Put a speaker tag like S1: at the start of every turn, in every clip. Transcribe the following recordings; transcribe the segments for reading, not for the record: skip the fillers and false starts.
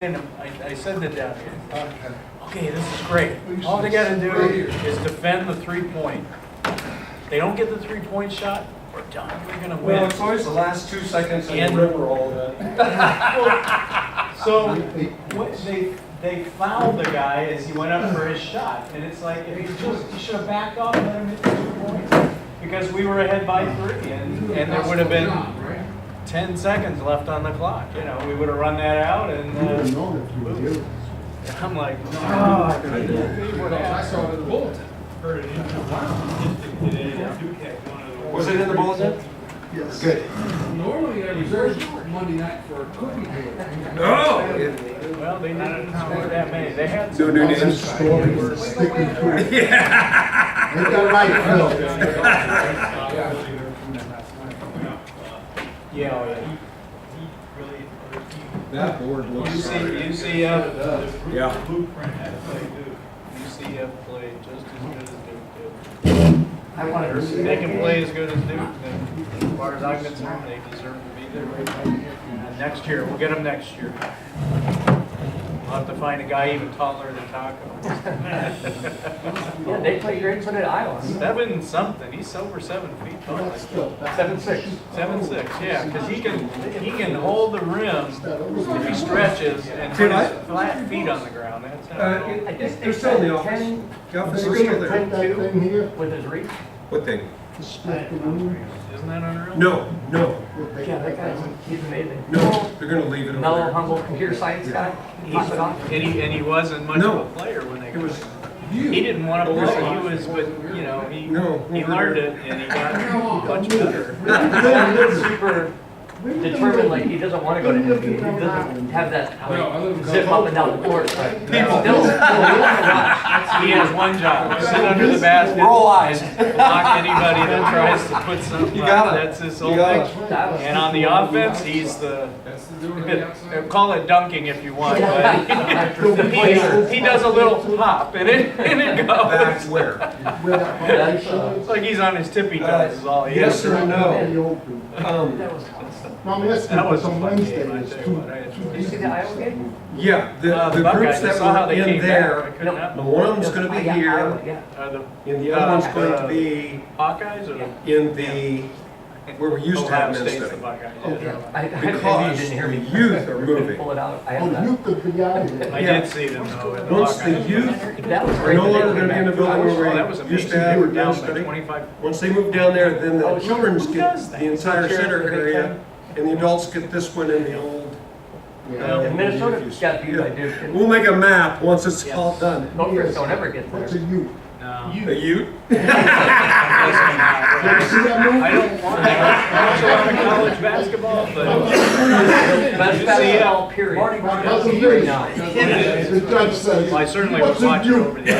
S1: And I said that down here. Okay, this is great. All they got to do is defend the 3-point. They don't get the 3-point shot, we're done. We're going to win.
S2: Well, it's always the last 2 seconds
S1: And-
S2: and the river all that.
S1: So they fouled the guy as he went up for his shot, and it's like if he should have backed off and let him hit the 2 points because we were ahead by 3, and there would have been 10 seconds left on the clock. You know, we would have run that out, and I'm like, no, I couldn't believe what happened.
S3: I saw it in the bulletin.
S1: Heard it in the
S2: Was it in the bulletin?
S3: Yes.
S2: Good.
S3: Normally I reserve Monday night for a cookie day.
S2: Oh!
S1: Well, they didn't score that many. They had
S2: No
S1: some.
S2: new names.
S4: Sticking to it.
S2: Yeah.
S4: Ain't that right, Phil?
S1: Yeah, oh yeah.
S2: That board looks
S1: UCF.
S2: Yeah.
S1: UCF played just as good as Duke did. They can play as good as Duke, then as far as I'm concerned, they deserve to be there. And next year, we'll get them next year. We'll have to find a guy even taller than Taco.
S5: Yeah, they play great for the Iowa.
S1: 7 something, he's over 7 feet tall.
S5: 7'6".
S1: 7'6", yeah, because he can hold the rim if he stretches and put his flat feet on the ground. That's how.
S5: I think
S2: They're still in the office. The office is still there.
S4: Take that thing here,
S5: with his reach.
S2: What thing?
S4: to split the room.
S1: Isn't that unreal?
S2: No, no,
S5: Yeah, that guy's, he's amazing.
S2: no. They're gonna leave it over
S5: Mellow,
S2: there.
S5: humble computer science guy. Tops it off.
S1: And he wasn't much
S2: No.
S1: of a player when they
S2: It
S1: got
S2: was
S1: him.
S2: you.
S1: He didn't want to play. He was, but you know, he learned it and he got much better.
S5: He's super determined, like he doesn't want to go to NBA. He doesn't have that zip up and down the court. But still,
S1: He has one job: sit under the basket,
S2: Roll eyes.
S1: block anybody that tries to put something.
S2: You got
S1: up.
S2: it.
S1: That's his
S2: You
S1: whole
S2: got
S1: thing.
S2: it.
S1: And on the offense, he's the. Call it dunking if you want, but he does a little hop and it
S2: Back
S1: goes.
S2: where?
S1: It's like he's on his tippy toes is all he
S2: Yes
S1: is.
S2: or no?
S4: No, I'm asking,
S1: That was
S4: because
S1: a
S4: on
S1: fun
S4: Wednesday,
S1: game, I
S4: there's
S1: tell you
S4: two.
S1: what. I had-
S5: Did you see the Iowa game?
S2: Yeah, the groups
S1: Buckeyes, I
S2: that
S1: saw how
S2: were
S1: they
S2: in
S1: came back. I
S2: there,
S1: couldn't
S2: the
S1: have-
S2: one of them's gonna be
S5: Yeah,
S2: here,
S5: Iowa, yeah.
S2: and the other one's going to be
S1: Hawkeyes or the?
S2: in the, where we used to have
S1: Ohio
S2: men's
S1: State's the
S2: study.
S1: Buckeyes.
S5: Yeah. I
S2: Because
S5: didn't hear me.
S2: the youth are
S5: Couldn't
S2: moving.
S5: pull it out. I
S4: Oh,
S5: have that.
S4: you could be out of there.
S1: I
S2: Yeah.
S1: did see them though. in the
S2: Once the
S1: Buckeyes.
S2: youth
S5: That was
S2: are
S5: great.
S2: no
S5: that they
S2: longer
S5: came
S2: gonna be in the
S5: back.
S2: building
S1: Oh, that
S2: where
S1: was
S2: we used
S1: amazing.
S2: to
S1: They
S2: have
S1: were
S2: men's
S1: down by
S2: study.
S1: 25.
S2: Once they move down there, then
S5: Oh,
S2: the
S5: sure.
S2: children's
S1: Who
S2: get
S1: does that?
S2: the entire
S1: Chair
S2: center
S1: for the Big
S2: area,
S1: Ten?
S2: and the adults get this one in the old.
S5: And Minnesota got beat by Duke.
S2: We'll make a map once it's
S1: Yes.
S2: all done.
S5: Gophers don't ever get
S4: What's
S5: there.
S4: a you?
S1: No.
S2: A ute?
S4: See that movie?
S1: I don't want to watch a lot of college basketball, but
S5: Best basketball period.
S4: That's a you. The judge says.
S1: I certainly would
S4: "What's a
S1: watch it
S4: you?"
S1: over the.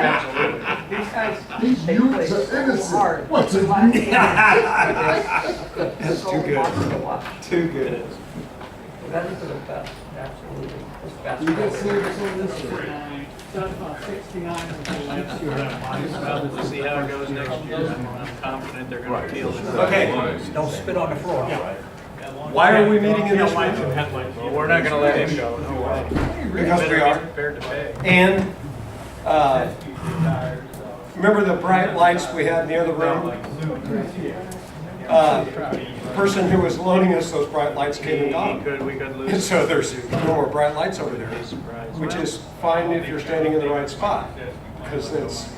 S1: Absolutely.
S5: These guys,
S4: These
S5: they
S4: youths
S5: play
S4: are
S5: so
S4: innocent.
S5: hard.
S4: What's a
S5: That's
S2: too good. Too good.
S5: That is the best, absolutely. Best
S4: You get
S5: basketball.
S4: serious on this one.
S1: We'll see how it goes next year. I'm confident they're going to field it.
S2: Okay.
S5: Don't spit on the floor.
S2: Why are we meeting in this room?
S1: Well, we're not going to let him go. No way.
S2: Because we
S1: Better be
S2: are.
S1: prepared to pay.
S2: And, remember the bright lights we had in the other room? The person who was loaning us those bright lights came and gone.
S1: We could
S2: And
S1: lose.
S2: so there's no more bright lights over there,
S1: Surprise.
S2: which is fine if you're standing in the right spot, because it's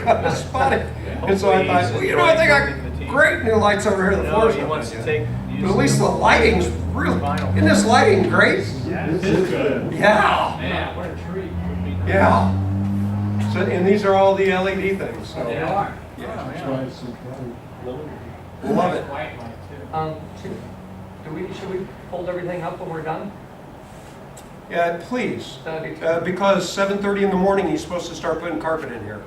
S2: kind of spotty. And so I thought, well, you know what, they got great new lights over here, the
S1: No,
S2: floor's
S1: he
S2: not
S1: wants to
S2: yet.
S1: take.
S2: But at least the lighting's real, isn't this lighting great?
S4: This is good.
S2: Yeah,
S1: Man, what a treat.
S2: yeah. So, and these are all the LED things, so.
S1: They are.
S4: That's why it's so bright.
S2: Love it.
S5: Should we fold everything up when we're done?
S2: Yeah, please.
S5: That'd be-
S2: Because 7:30 in the morning, he's supposed to start putting carpet in here.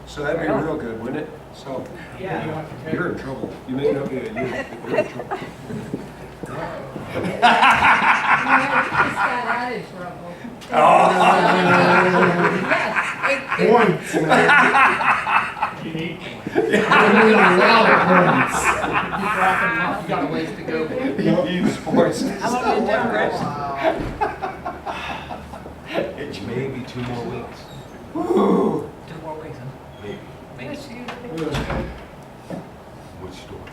S2: So that'd be real good, wouldn't it? So,
S5: Yeah.
S2: you're in trouble. You may not be a youth, but you're in trouble.
S6: Just got added trouble. Yes,
S4: Points, man. I mean, a lot of points.
S3: You got a ways to go.
S2: Youth sports.
S5: How long did it take, Chris?
S7: It's maybe 2 more weeks.
S2: Woo.
S5: 2 more weeks, huh?
S7: Maybe.
S5: Maybe.
S7: Which store?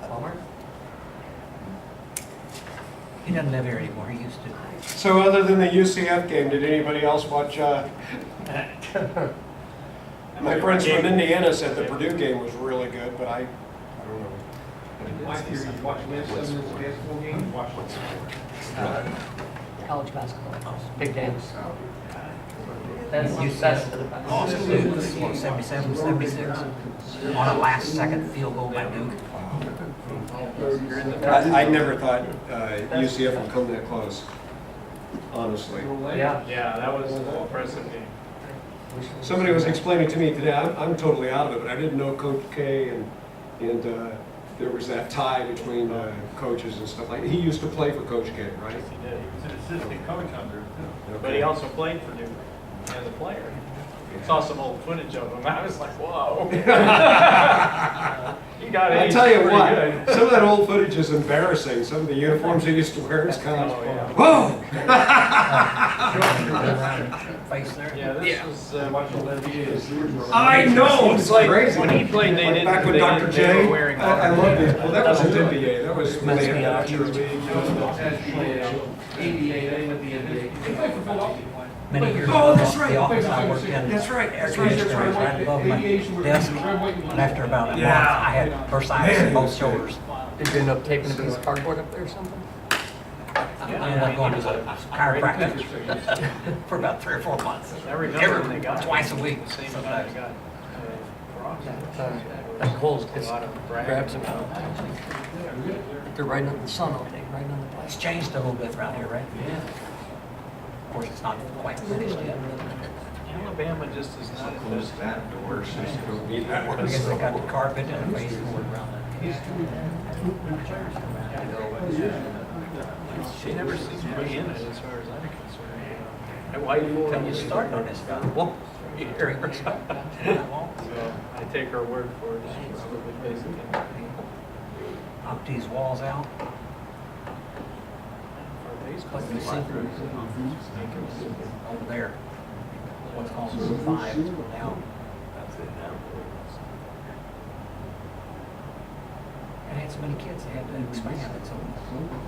S5: Palmer? He doesn't live here anymore, he used to.
S2: So other than the UCF game, did anybody else watch? My friends from Indiana said the Purdue game was really good, but I don't know.
S3: Last year, you watched this basketball game? Watch what's
S5: College basketball, big games. That's,
S8: Duke, 77, 76, on a last second field goal by Duke.
S2: I never thought UCF would come that close, honestly.
S5: Yeah.
S1: Yeah, that was an impressive game.
S2: Somebody was explaining to me today, I'm totally out of it, but I didn't know Coach K and there was that tie between coaches and stuff like that. He used to play for Coach K, right?
S1: He did. He was an assistant coach under, but
S2: Okay.
S1: he also played for Duke as a player. Saw some old footage of him. I was like, whoa. He got
S2: I
S1: aged
S2: tell you
S1: pretty
S2: what,
S1: good.
S2: some of that old footage is embarrassing. Some of the uniforms he used to wear, it's kind of,
S1: Oh, yeah.
S2: whoa!
S8: Face there.
S1: Yeah, this was
S2: I know, it's
S1: like
S2: crazy.
S1: when he played, they didn't.
S2: Back with
S1: they
S2: Dr.
S1: didn't-
S2: J,
S1: They were wearing.
S2: I loved it. Well, that wasn't NBA, that was when they had that extra league.
S8: Many years
S2: Oh,
S8: ago,
S2: that's right.
S8: the office I worked in.
S2: That's right,
S8: air
S2: that's right, that's
S8: conditioner was
S2: right.
S8: right above my desk, and after about a month,
S2: Yeah.
S8: I had bursitis in both shoulders.
S5: Did you end up taping a piece of cardboard up there or something?
S8: I ended up going to the chiropractor for about 3 or 4 months.
S1: I remember when they got.
S8: Twice a week.
S1: The same time
S8: sometimes.
S1: they got.
S5: That Cole's
S1: A
S5: just
S1: lot of
S5: grabs them out. They're right in the sun all day, right on the
S8: It's
S5: place.
S8: changed a little bit around here, right?
S5: Yeah.
S8: Of course, it's not quite finished yet.
S1: Alabama just is not invested.
S7: That door, so you don't need that one.
S8: Because they got the carpet and the baseboard around it.
S1: She never seems to be in it as far as I'm concerned. And why you
S8: Until you start on this guy. Well, here,
S1: So I take her word for it. She's probably basically.
S8: knock these walls out.
S1: For
S8: But you see, over there, what's called Room 5 now. And had so many kids, they had to expand it, so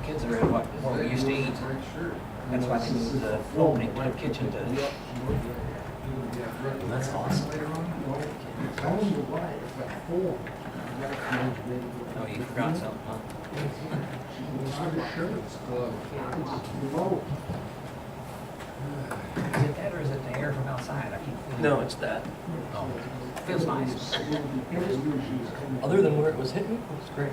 S8: kids are at what we used to eat. That's why they moved the opening to the kitchen to. That's awesome. Oh, you forgot something, huh? Is it that or is it the air from outside? I keep feeling.
S5: No, it's that.
S8: Oh, feels nice.
S5: Other than where it was hitting, it's great.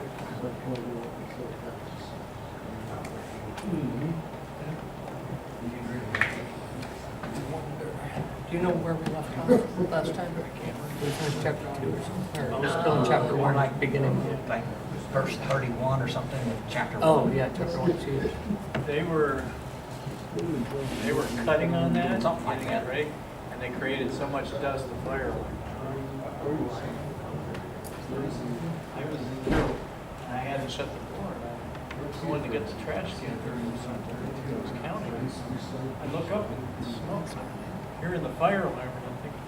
S5: Do you know where we left off last time? We finished chapter 2 or something? Or still in chapter 1, like beginning?
S8: Like verse 31 or something of chapter 1.
S5: Oh, yeah, chapter 1, 2.
S1: They were cutting on that,
S8: Something like
S1: getting it
S8: that.
S1: right, and they created so much dust and fire. I was, I had to shut the door. I wanted to get the trash can or something. I was counting. I look up and smoke. Hearing the fire alarm, and I'm thinking,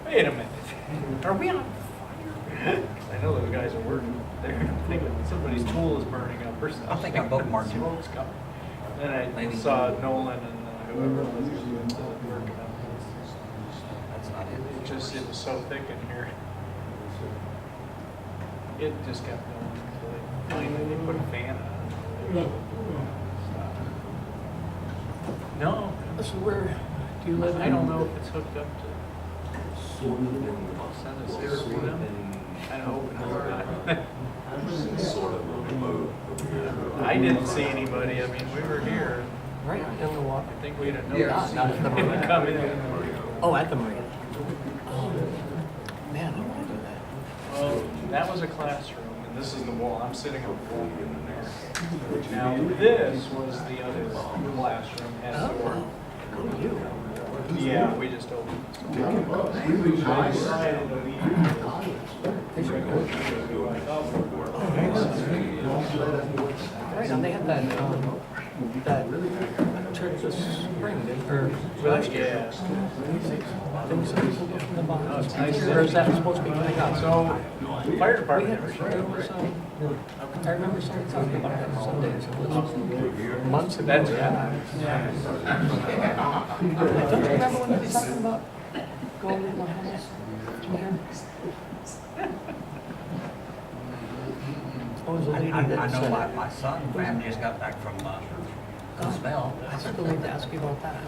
S1: wait a minute, are we on fire? I know those guys are working. They're thinking somebody's tool is burning up or something.
S8: I think I bookmarked it.
S1: Smoke's coming. Then I
S8: Maybe.
S1: saw Nolan and whoever was doing the work.
S8: That's not it.
S1: It was so thick in here. It just kept going. So finally, they put a fan on. No,
S5: This is where, do you live?
S1: I don't know if it's hooked up to San Jose. Kind of open up.
S7: Sort of remote.
S1: I didn't see anybody. I mean, we were here.
S5: Right in the water.
S1: I think we'd have
S5: Yeah,
S1: noticed.
S5: not at the marina.
S1: Come in.
S5: Oh, at the marina. Oh, man, I want to do that.
S1: Well, that was a classroom, and this is the wall. I'm sitting on the wall in there. Now, this was the other classroom. Had a door.
S5: Go you.
S1: Yeah, we just opened. I decided to leave.
S8: Right, and they had that church this spring, or last year. Things the bonds. Or is that supposed to be coming out?
S1: So, fire department.
S8: There was, I remember somebody talking about that Sundays. It was months ago.
S1: That's,
S8: yeah. Don't you remember when they were talking about going to my house? What was the lady
S9: I
S8: that
S9: know
S8: said?
S9: my son, family just got back from Cozumel.
S8: I still need to ask you about that.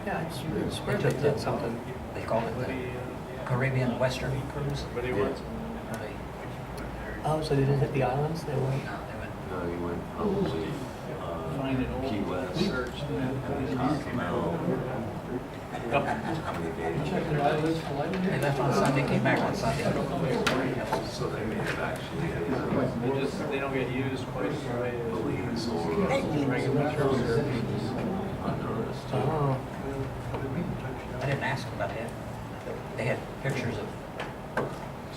S8: Yeah, it's swear they did something.
S9: They call it the Caribbean Western Cruise.
S1: But he was.
S8: Oh, so they didn't hit the islands? They went.
S9: No, they went.
S7: No, you went probably,
S1: Find an old
S7: Key West,
S1: search that.
S7: Cozumel. How many days?
S9: They left on Sunday, came back on Sunday.
S7: So they may have actually,
S1: They don't get used quite the way.
S7: Belize or
S1: Regular cruiser.
S7: Honduras too.
S8: Oh.
S9: I didn't ask them about that. They had pictures of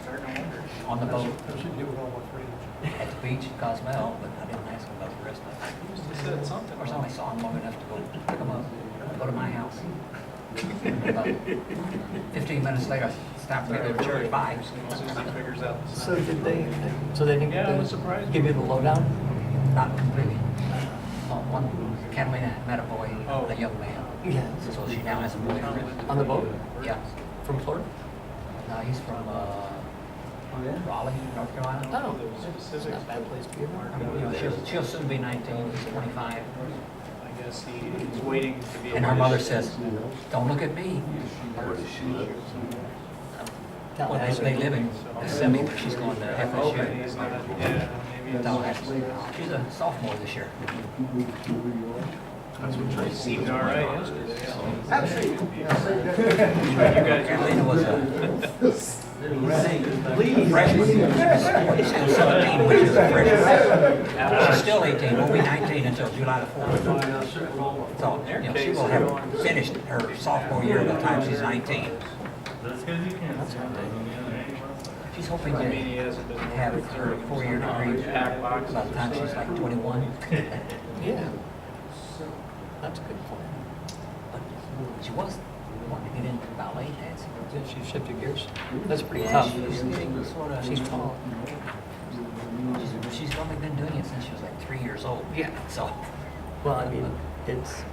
S1: Starting to wonder.
S9: on the boat at the beach in Cozumel, but I didn't ask them about the rest of it.
S1: They said something.
S9: Of course, I only saw them long enough to go pick them up, go to my house. About 15 minutes later, I stopped to go to church. Bye.
S1: Susan figures out.
S8: So did they? So they didn't
S1: Yeah, I was surprised.
S8: give you the lowdown?
S9: Not completely. One Catalina met a boy,
S1: Oh.
S9: a young man.
S8: Yeah.
S9: So she now has a boyfriend.
S8: On the boat
S9: Yeah.
S8: from Florida?
S9: No, he's from Raleigh, North Carolina.
S8: Oh,
S1: The
S8: it's
S1: specifics.
S8: not a bad place to be around.
S9: You know, she'll soon be 19, he's 25.
S1: I guess he's waiting to be.
S9: And her mother says, don't look at me.
S7: Where does she live?
S9: Well, they live in Yosemite, but she's going to
S1: Okay, he's
S9: FSU.
S1: not, yeah, maybe.
S9: Tallahassee. She's a sophomore this year.
S7: That's what Tracy
S1: Seemed all right yesterday.
S9: Catalina was a freshman. She's still 17, which is a freshman. She's still 18, won't be 19 until July the 4th. So, you know, she will have finished her sophomore year by the time she's 19. She's hoping to
S1: I mean, he hasn't been.
S9: have her 4-year degree by the time she's like 21.
S8: Yeah. That's a good point.
S9: But she was wanting to get into ballet dancing.
S8: Yeah, she shifted gears. That's pretty
S9: Yeah,
S8: tough.
S9: she's
S8: She's tall.
S9: She's only been doing it since she was like 3 years old.
S8: Yeah.
S9: So,
S8: Well, I mean, it's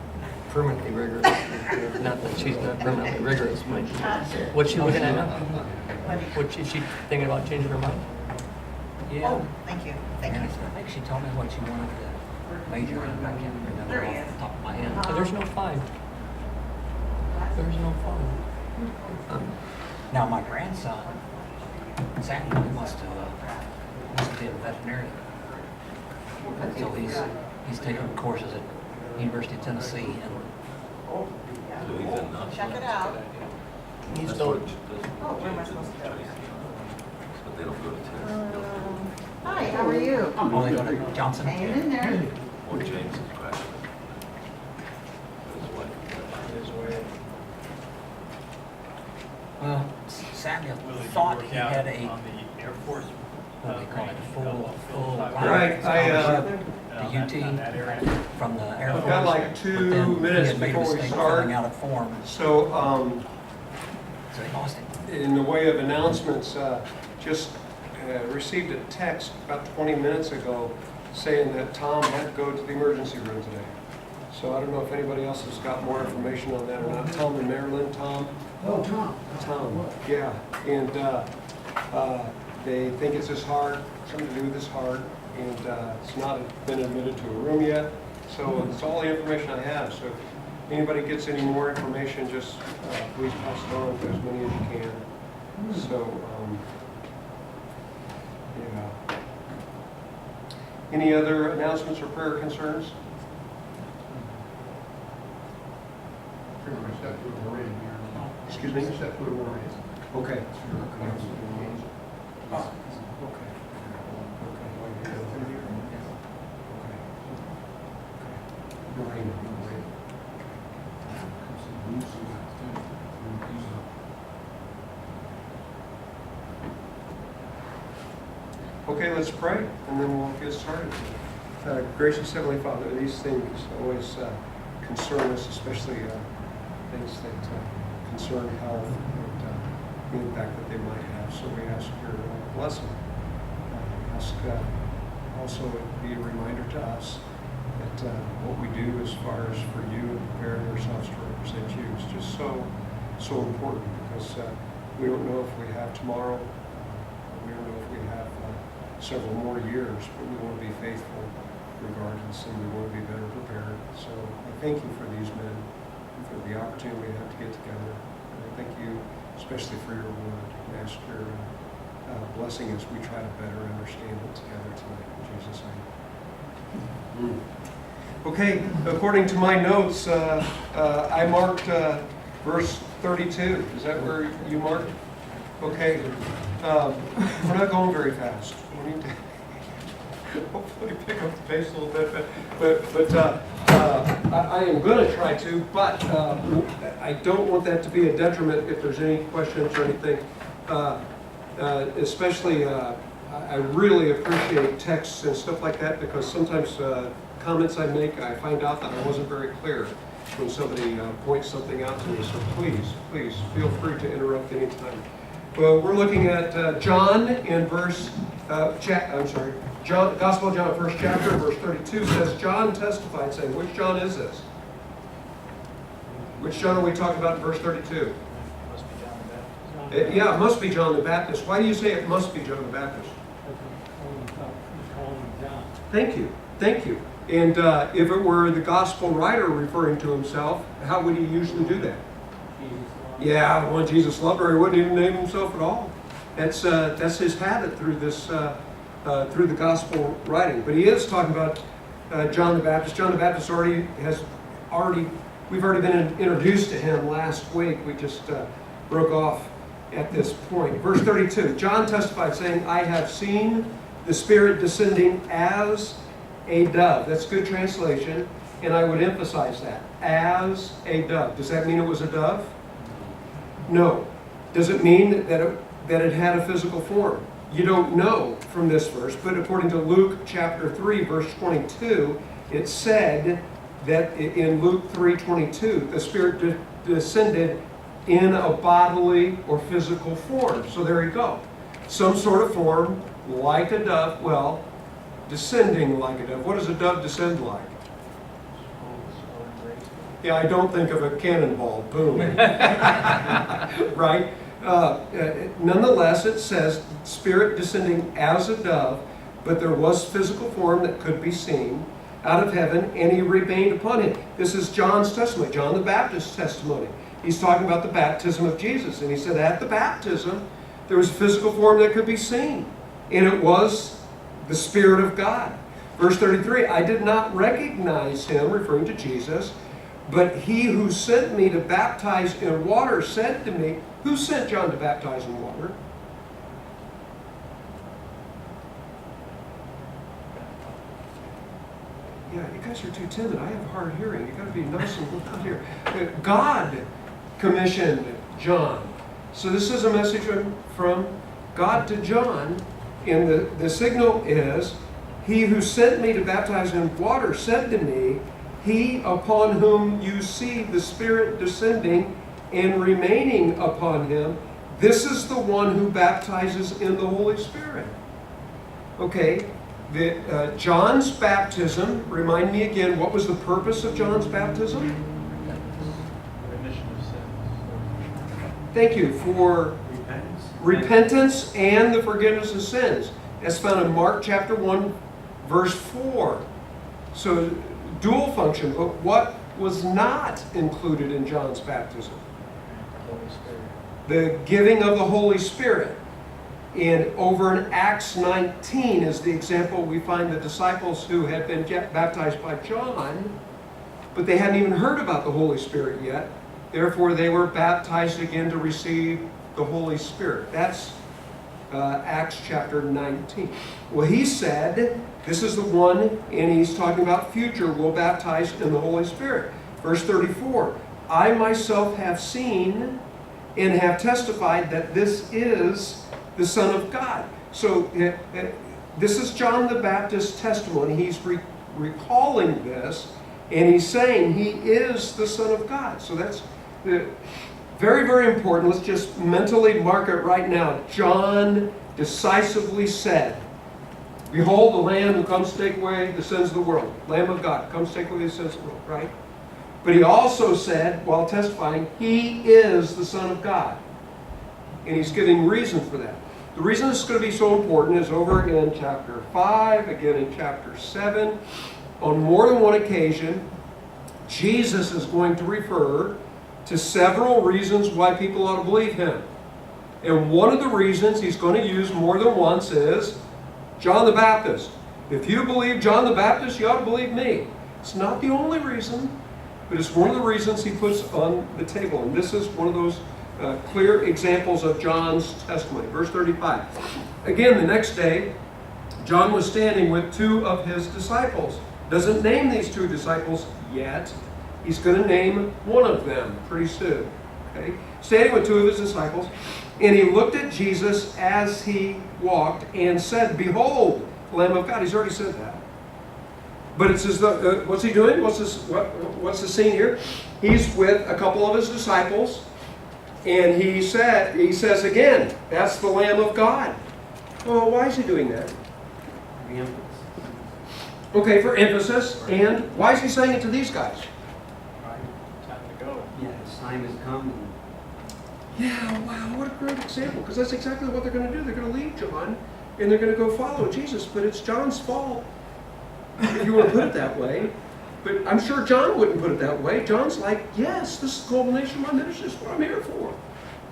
S8: permanently rigorous. Not that she's not permanently rigorous, but what's she looking at now? What is she thinking about changing her mind?
S9: yeah.
S6: Oh, thank you, thank
S9: And
S6: you.
S9: I think she told me what she wanted to major in. I can't remember
S6: There he
S9: off
S6: is.
S9: the top of my head.
S8: But there's no fine. There's no fine.
S9: Now, my grandson, Samuel, he wants to be a veterinarian. So he's taking courses at University of Tennessee, and
S7: So he's in Knoxville.
S6: Check it out.
S8: He's
S7: That's
S8: still,
S7: what
S6: Oh, where am I supposed to go?
S7: But they don't go to Tennessee.
S6: Hi, how are you?
S9: oh, they go to Johnson.
S6: Hanging in there.
S7: Or James is graduate. His wife.
S9: Well, Samuel thought he had a,
S1: On the Air Force.
S9: what do they call it, full
S2: Right,
S9: the UT from the Air Force.
S2: I've got like
S9: but
S2: 2
S9: then he
S2: minutes
S9: had made a
S2: before we
S9: mistake
S2: start.
S9: filling out a form,
S2: So,
S9: so he lost it.
S2: in the way of announcements, just received a text about 20 minutes ago saying that Tom had to go to the emergency room today. So I don't know if anybody else has got more information on that or not. Tom in Maryland, Tom?
S3: Oh, Tom.
S2: Tom, yeah. And they think it's his heart, something to do with his heart, and it's not been admitted to a room yet. So it's all the information I have. So if anybody gets any more information, just please pass it on to as many as you can. So, yeah. Any other announcements or prayer concerns?
S3: Pretty much that food already here.
S2: Excuse me?
S3: Just that food already.
S2: Okay. Okay, let's pray, and then we'll get started. Gracious Heavenly Father, these things always concern us, especially things that concern health and the impact that they might have. So we ask your blessing. Ask also it be a reminder to us that what we do as far as for you and preparing ourselves to represent you is just so important, because we don't know if we have tomorrow. We don't know if we have several more years, but we want to be faithful regardless, and we want to be better prepared. So I thank you for these men and for the opportunity we have to get together. And I thank you especially for your word, and ask your blessing as we try to better understand it together tonight. In Jesus' name. Okay, according to my notes, I marked verse 32. Is that where you marked? Okay. We're not going very fast. We need to hopefully pick up the pace a little bit. But I am going to try to, but I don't want that to be a detriment if there's any questions or anything. Especially, I really appreciate texts and stuff like that, because sometimes comments I make, I find out that I wasn't very clear when somebody points something out to me. So please feel free to interrupt anytime. Well, we're looking at John in Gospel of John, first chapter, verse 32 says, John testified, saying, which John is this? Which John are we talking about in verse 32?
S1: Must be John the Baptist.
S2: Yeah, it must be John the Baptist. Why do you say it must be John the Baptist? Thank you. And if it were the gospel writer referring to himself, how would he usually do that? Yeah, the one Jesus loved, or he wouldn't even name himself at all. That's his habit through this through the gospel writing. But he is talking about John the Baptist. John the Baptist we've already been introduced to him last week. We just broke off at this point. Verse 32, John testified, saying, I have seen the Spirit descending as a dove. That's good translation, and I would emphasize that. As a dove. Does that mean it was a dove? No. Does it mean that it had a physical form? You don't know from this verse, but according to Luke chapter 3, verse 22, it said that in Luke 3:22, the Spirit descended in a bodily or physical form. So there you go. Some sort of form, like a dove, well, descending like a dove. What does a dove descend like? Yeah, I don't think of a cannonball, boom. Right? Nonetheless, it says Spirit descending as a dove, but there was physical form that could be seen out of heaven, and he remained upon him. This is John's testimony, John the Baptist's testimony. He's talking about the baptism of Jesus, and he said at the baptism, there was a physical form that could be seen, and it was the Spirit of God. Verse 33, I did not recognize him, referring to Jesus, but he who sent me to baptize in water said to me, who sent John to baptize in water? Yeah, you guys are too timid. I have hard hearing. You've got to be nice and loud here. God commissioned John. So this is a message from God to John. And the signal is, he who sent me to baptize in water said to me, he upon whom you see the Spirit descending and remaining upon him, this is the one who baptizes in the Holy Spirit. Okay, John's baptism, remind me again, what was the purpose of John's baptism?
S1: Remission of sins.
S2: Thank you, for repentance and the forgiveness of sins. That's found in Mark chapter 1, verse 4. So, dual function, but what was not included in John's baptism?
S1: Holy Spirit.
S2: The giving of the Holy Spirit. And over in Acts 19 is the example we find the disciples who had been baptized by John, but they hadn't even heard about the Holy Spirit yet. Therefore, they were baptized again to receive the Holy Spirit. That's Acts chapter 19. Well, he said, this is the one, and he's talking about future, will baptize in the Holy Spirit. Verse 34, I myself have seen and have testified that this is the Son of God. So this is John the Baptist's testimony. He's recalling this, and he's saying he is the Son of God. So that's very, very important. Let's just mentally mark it right now. John decisively said, "Behold the Lamb who comes to take away the sins of the world." Lamb of God comes to take away the sins of the world, right? But he also said, while testifying, he is the Son of God. And he's giving reason for that. The reason this is going to be so important is over in chapter 5, again in chapter 7. On more than one occasion, Jesus is going to refer to several reasons why people ought to believe him. And one of the reasons he's going to use more than once is John the Baptist. If you believe John the Baptist, you ought to believe me. It's not the only reason, but it's one of the reasons he puts on the table. And this is one of those clear examples of John's testimony. Verse 35. Again, the next day, John was standing with two of his disciples. Doesn't name these two disciples yet. He's going to name one of them pretty soon. Okay? Standing with two of his disciples, and he looked at Jesus as he walked and said, "Behold, the Lamb of God." He's already said that. But it's as though, what's he doing? What's the scene here? He's with a couple of his disciples, and he says again, "That's the Lamb of God." Well, why is he doing that? Okay, for emphasis. And why is he saying it to these guys?
S1: Time to go.
S10: Yeah, his time has come.
S2: Yeah, wow, what a great example. Because that's exactly what they're going to do. They're going to leave John, and they're going to go follow Jesus. But it's John's fault, if you want to put it that way. But I'm sure John wouldn't put it that way. John's like, yes, this is the culmination of my ministry. This is what I'm here for.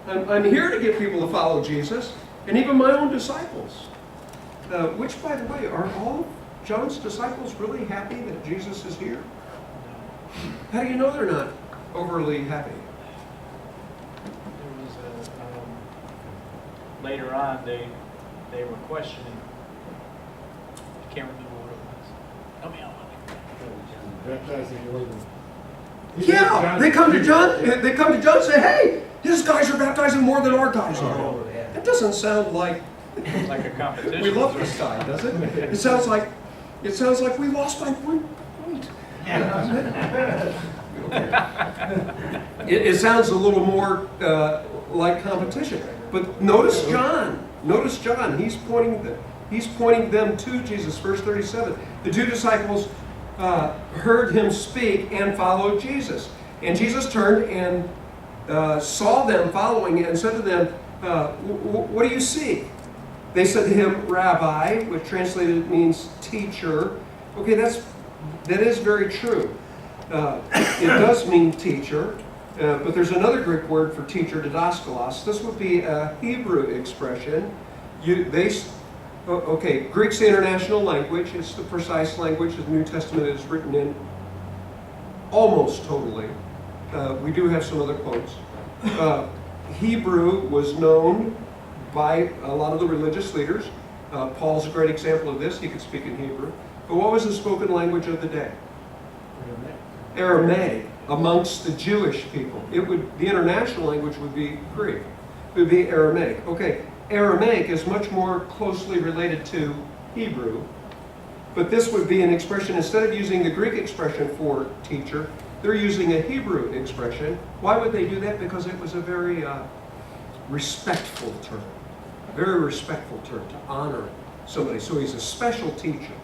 S2: I'm here to get people to follow Jesus, and even my own disciples. Which, by the way, are all of John's disciples really happy that Jesus is here? How do you know they're not overly happy?
S1: There was later on, they were questioning. I can't remember what it was. Help me out.
S4: Baptizing the Lord.
S2: Yeah, they come to John. They come to John and say, "Hey, his guys are baptizing more than our guys are."
S10: Oh, yeah.
S2: That doesn't sound like
S1: Like a competition.
S2: we love this guy, does it? It sounds like we lost by 1 point. It sounds a little more like competition. But notice John. Notice John. He's pointing them to Jesus. Verse 37. The two disciples heard him speak and followed Jesus. And Jesus turned and saw them following and said to them, "What do you seek?" They said to him, "Rabbi," which translated means teacher. Okay, that is very true. It does mean teacher, but there's another Greek word for teacher, didaskalos. This would be a Hebrew expression. Greek's the international language. It's the precise language the New Testament is written in almost totally. We do have some other quotes. Hebrew was known by a lot of the religious leaders. Paul's a great example of this. He could speak in Hebrew. But what was the spoken language of the day? Aramaic, amongst the Jewish people. The international language would be Greek. It would be Aramaic. Okay, Aramaic is much more closely related to Hebrew, but this would be an expression, instead of using the Greek expression for teacher, they're using a Hebrew expression. Why would they do that? Because it was a very respectful term. A very respectful term to honor somebody. So he's a special teacher.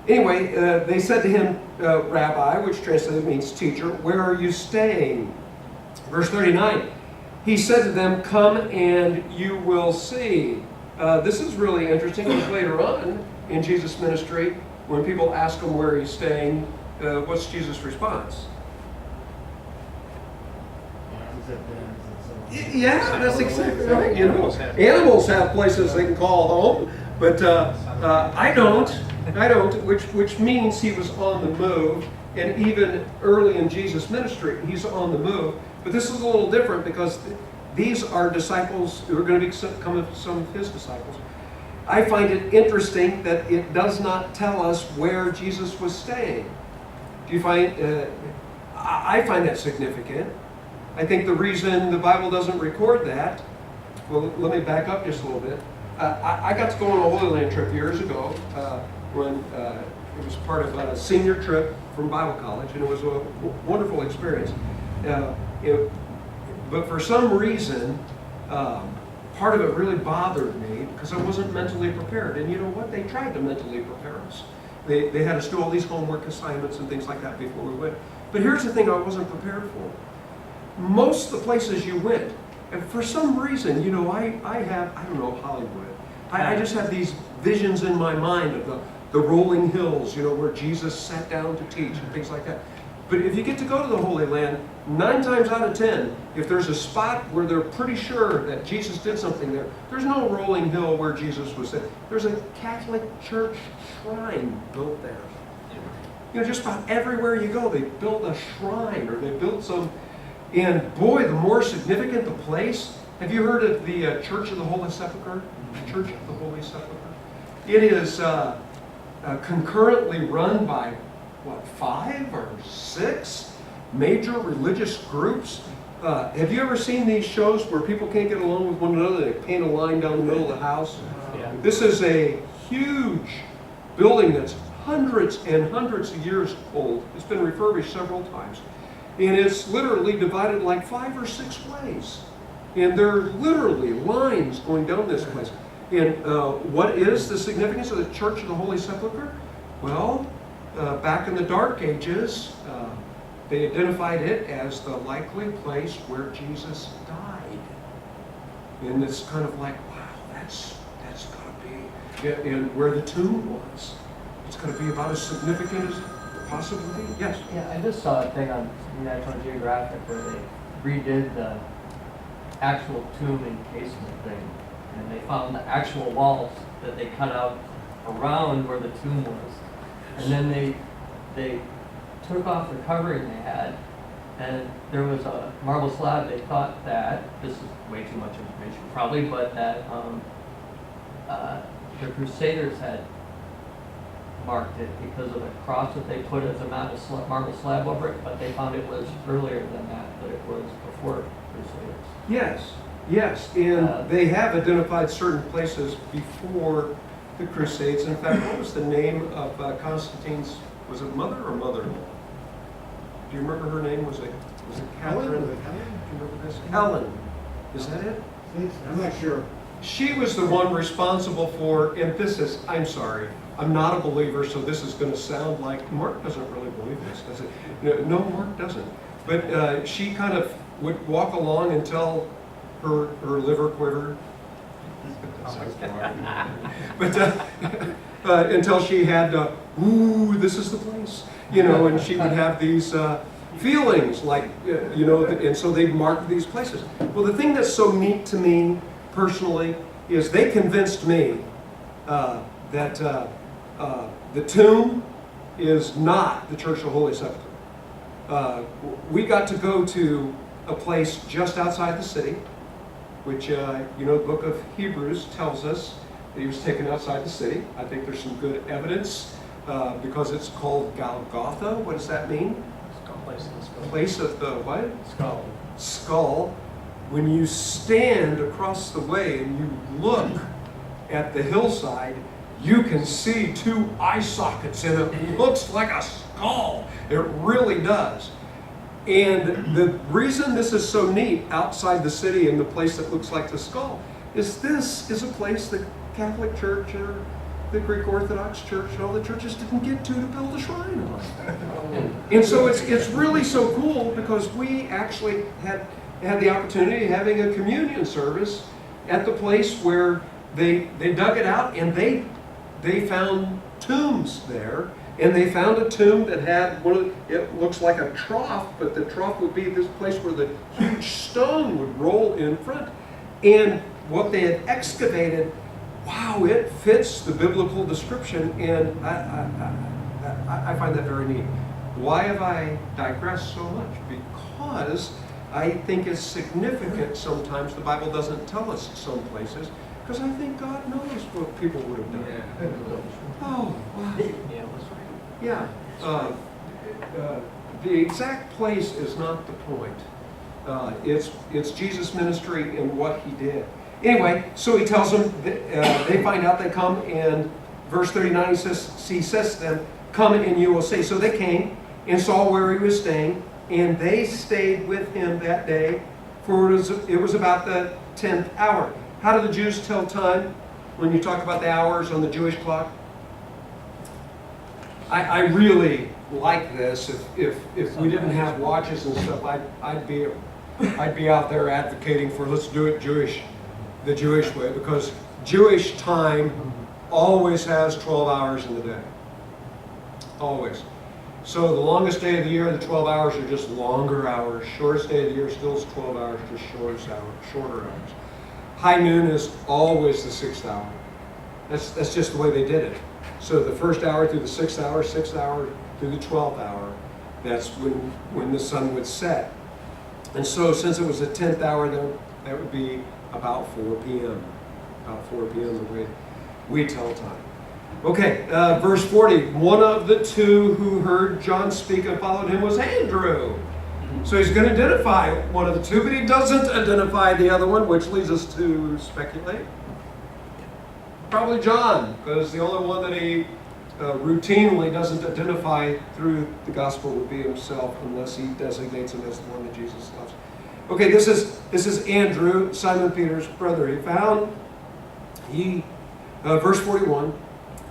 S2: Anyway, they said to him, "Rabbi," which translated means teacher, "where are you staying?" Verse 39, he said to them, "Come and you will see." This is really interesting because later on in Jesus' ministry, when people ask him where he's staying, what's Jesus' response? Yeah, that's exactly right. You know, animals have places they can call home, but I don't, which means he was on the move, and even early in Jesus' ministry, he's on the move. But this is a little different because these are disciples who are going to become some of his disciples. I find it interesting that it does not tell us where Jesus was staying. Do you find? I find that significant. I think the reason the Bible doesn't record that, well, let me back up just a little bit. I got to go on a Holy Land trip years ago when it was part of a senior trip from Bible college, and it was a wonderful experience. But for some reason, part of it really bothered me because I wasn't mentally prepared. And you know what? They tried to mentally prepare us. They had us do all these homework assignments and things like that before we went. But here's the thing I wasn't prepared for. Most of the places you went, and for some reason, you know, I don't know, Hollywood. I just have these visions in my mind of the rolling hills, you know, where Jesus sat down to teach and things like that. But if you get to go to the Holy Land, 9 times out of 10, if there's a spot where they're pretty sure that Jesus did something there, there's no rolling hill where Jesus was there. There's a Catholic church shrine built there. You know, just about everywhere you go, they build a shrine or they build some. And boy, the more significant the place. Have you heard of the Church of the Holy Sepulchre? Church of the Holy Sepulchre. It is concurrently run by, what, 5 or 6 major religious groups. Have you ever seen these shows where people can't get along with one another? They paint a line down the middle of the house.
S1: Yeah.
S2: This is a huge building that's hundreds and hundreds of years old. It's been refurbished several times. And it's literally divided like 5 or 6 ways. And there are literally lines going down this place. And what is the significance of the Church of the Holy Sepulchre? Well, back in the Dark Ages, they identified it as the likely place where Jesus died. And it's kind of like, wow, that's got to be, and where the tomb was. It's going to be about as significant as possibly. Yes?
S5: Yeah, I just saw a thing on National Geographic where they redid the actual tomb encasement thing. And they found the actual walls that they cut out around where the tomb was. And then they took off the covering they had, and there was a marble slab. They thought that, this is way too much information probably, but that the Crusaders had marked it because of the cross that they put as a marble slab over it, but they found it was earlier than that it was before Crusaders.
S2: Yes, and they have identified certain places before the Crusades. In fact, what was the name of Constantine's, was it mother or mother-in-law? Do you remember her name? Was it Catherine?
S4: Helen?
S2: Do you remember this? Helen. Is that it?
S4: I'm not sure.
S2: She was the one responsible for, and this is, I'm sorry, I'm not a believer, so this is going to sound like, Mark doesn't really believe this, does it? No, Mark doesn't. But she kind of would walk along until her liver quivered. But until she had, ooh, this is the place, you know, and she would have these feelings like, you know, and so they'd mark these places. Well, the thing that's so neat to me personally is they convinced me that the tomb is not the Church of the Holy Sepulchre. We got to go to a place just outside the city, which, you know, the book of Hebrews tells us that he was taken outside the city. I think there's some good evidence because it's called Golgotha. What does that mean? Place of the what?
S1: Skull.
S2: Skull. When you stand across the way and you look at the hillside, you can see 2 eye sockets and it looks like a skull. It really does. And the reason this is so neat outside the city in the place that looks like the skull is this is a place the Catholic Church or the Greek Orthodox Church and all the churches didn't get to build a shrine on. And so it's really so cool because we actually had the opportunity of having a communion service at the place where they dug it out and they found tombs there. And they found a tomb that had it looks like a trough, but the trough would be this place where the huge stone would roll in front. And what they had excavated, wow, it fits the biblical description, and I find that very neat. Why have I digressed so much? Because I think it's significant sometimes the Bible doesn't tell us some places, because I think God knows what people would have done. Oh, wow. Yeah. The exact place is not the point. It's Jesus' ministry and what he did. Anyway, so he tells them, they find out, they come, and verse 39, he says to them, come and you will see. So they came and saw where he was staying, and they stayed with him that day, for it was about the 10th hour. How do the Jews tell time when you talk about the hours on the Jewish clock? I really like this. If we didn't have watches and stuff, I'd be out there advocating for let's do it the Jewish way, because Jewish time always has 12 hours in the day. Always. So the longest day of the year, the 12 hours are just longer hours. Shortest day of the year still is 12 hours, just shorter hours. High noon is always the 6th hour. That's just the way they did it. So the first hour through the 6th hour through the 12th hour, that's when the sun would set. And so since it was the 10th hour, that would be about 4 p.m. About 4 p.m. the way we tell time. Okay, verse 40. One of the two who heard John speak and followed him was Andrew. So he's going to identify one of the two, but he doesn't identify the other one, which leads us to speculate. Probably John, because the only one that he routinely doesn't identify through the gospel would be himself, unless he designates him as the one that Jesus loves. Okay, this is Andrew, Simon Peter's brother. Verse 41,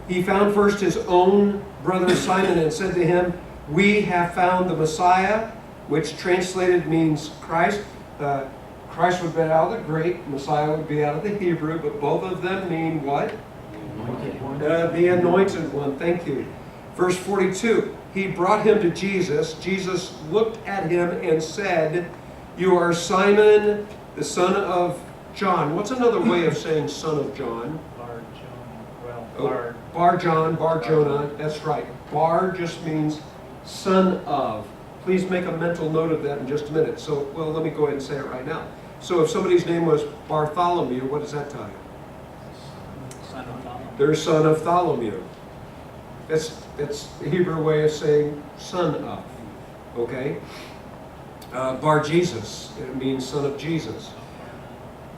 S2: he found first his own brother Simon and said to him, we have found the Messiah, which translated means Christ. Christ would be out of the Greek, Messiah would be out of the Hebrew, but both of them mean what? The anointed one, thank you. Verse 42, he brought him to Jesus. Jesus looked at him and said, you are Simon, the son of John. What's another way of saying son of John? Bar Jonah, that's right. Bar just means son of. Please make a mental note of that in just a minute. So, well, let me go ahead and say it right now. So if somebody's name was Bartholomew, what does that tell you?
S1: Son of Tholomew.
S2: They're son of Tholomew. That's the Hebrew way of saying son of. Okay? Bar Jesus, it means son of Jesus.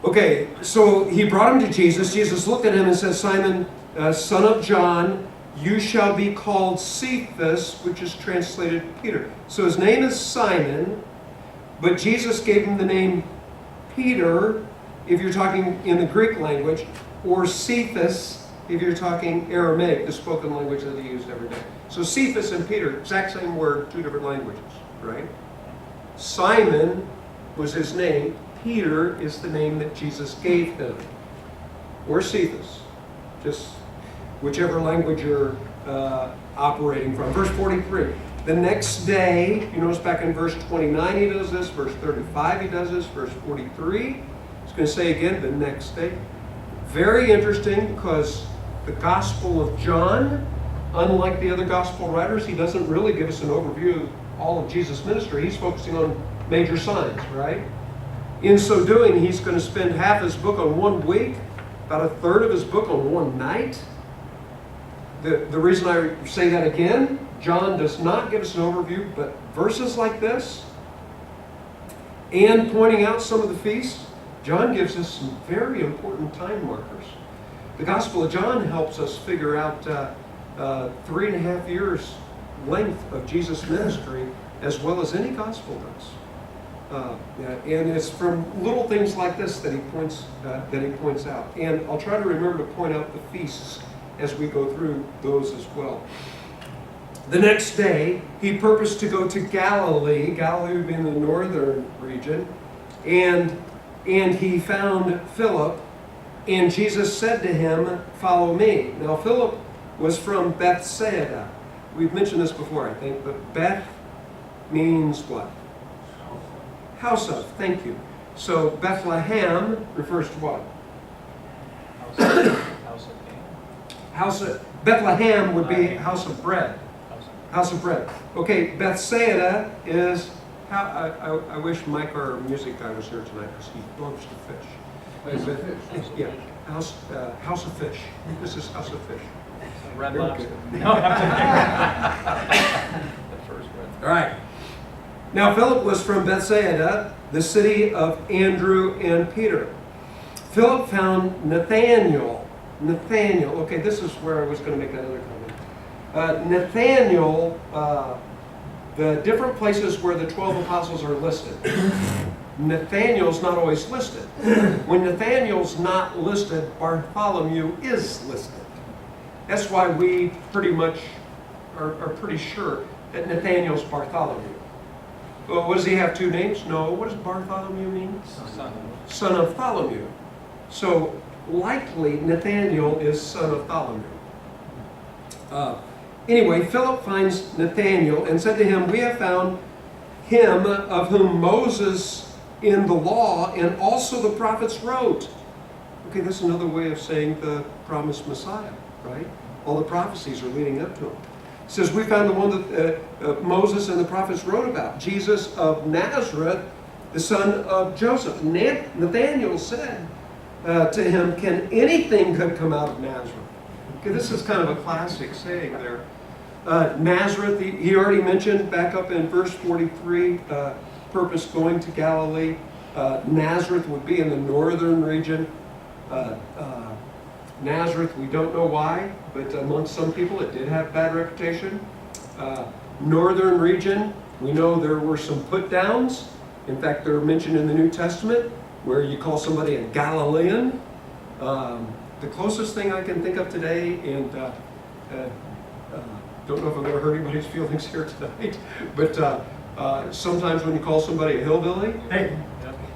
S2: Okay, so he brought him to Jesus. Jesus looked at him and said, Simon, son of John, you shall be called Cephas, which is translated Peter. So his name is Simon, but Jesus gave him the name Peter, if you're talking in the Greek language, or Cephas, if you're talking Aramaic, the spoken language that he used every day. So Cephas and Peter, exact same word, two different languages, right? Simon was his name. Peter is the name that Jesus gave him. Or Cephas. Just whichever language you're operating from. Verse 43. The next day, you notice back in verse 29 he does this, verse 35 he does this, verse 43. He's going to say again, the next day. Very interesting, because the Gospel of John, unlike the other Gospel writers, he doesn't really give us an overview of all of Jesus' ministry. He's focusing on major signs, right? In so doing, he's going to spend half his book on 1 week, about a third of his book on 1 night. The reason I say that again, John does not give us an overview, but verses like this, and pointing out some of the feasts, John gives us some very important time markers. The Gospel of John helps us figure out 3.5 years length of Jesus' ministry, as well as any Gospel does. And it's from little things like this that he points out. And I'll try to remember to point out the feasts as we go through those as well. The next day, he purposed to go to Galilee. Galilee would be in the northern region. And he found Philip, and Jesus said to him, follow me. Now, Philip was from Bethsaida. We've mentioned this before, I think, but Beth means what? House of, thank you. So Bethlehem refers to what? House of Bethlehem would be house of bread. House of bread. Okay, Bethsaida is, I wish Mike, our music guy, was here tonight, because he loves to fish.
S3: House of fish.
S2: Yeah, house of fish. This is house of fish.
S1: Red
S2: Very
S1: Lobster.
S2: good.
S1: No, the first red.
S2: All right. Now Philip was from Bethsaida, the city of Andrew and Peter. Philip found Nathanael. Nathanael, okay, this is where I was going to make that other comment. Nathanael, the different places where the 12 apostles are listed, Nathanael's not always listed. When Nathanael's not listed, Bartholomew is listed. That's why we pretty much are pretty sure that Nathanael's Bartholomew. Well, what does he have, 2 names? No. What does Bartholomew mean? Son of Tholomew. So likely Nathanael is son of Tholomew. Anyway, Philip finds Nathanael and said to him, "We have found him of whom Moses in the law and also the prophets wrote." Okay, that's another way of saying the promised Messiah, right? All the prophecies are leading up to him. It says, "We found the one that Moses and the prophets wrote about, Jesus of Nazareth, the son of Joseph." Nathanael said to him, "Can anything good come out of Nazareth?" Okay, this is kind of a classic saying there. Nazareth, he already mentioned back up in verse 43, purpose going to Galilee. Nazareth would be in the northern region. Nazareth, we don't know why, but amongst some people it did have bad reputation. Northern region, we know there were some put downs. In fact, they're mentioned in the New Testament where you call somebody a Galilean. The closest thing I can think of today, and don't know if I'm going to hurt anybody's feelings here tonight, but sometimes when you call somebody a hillbilly, hey,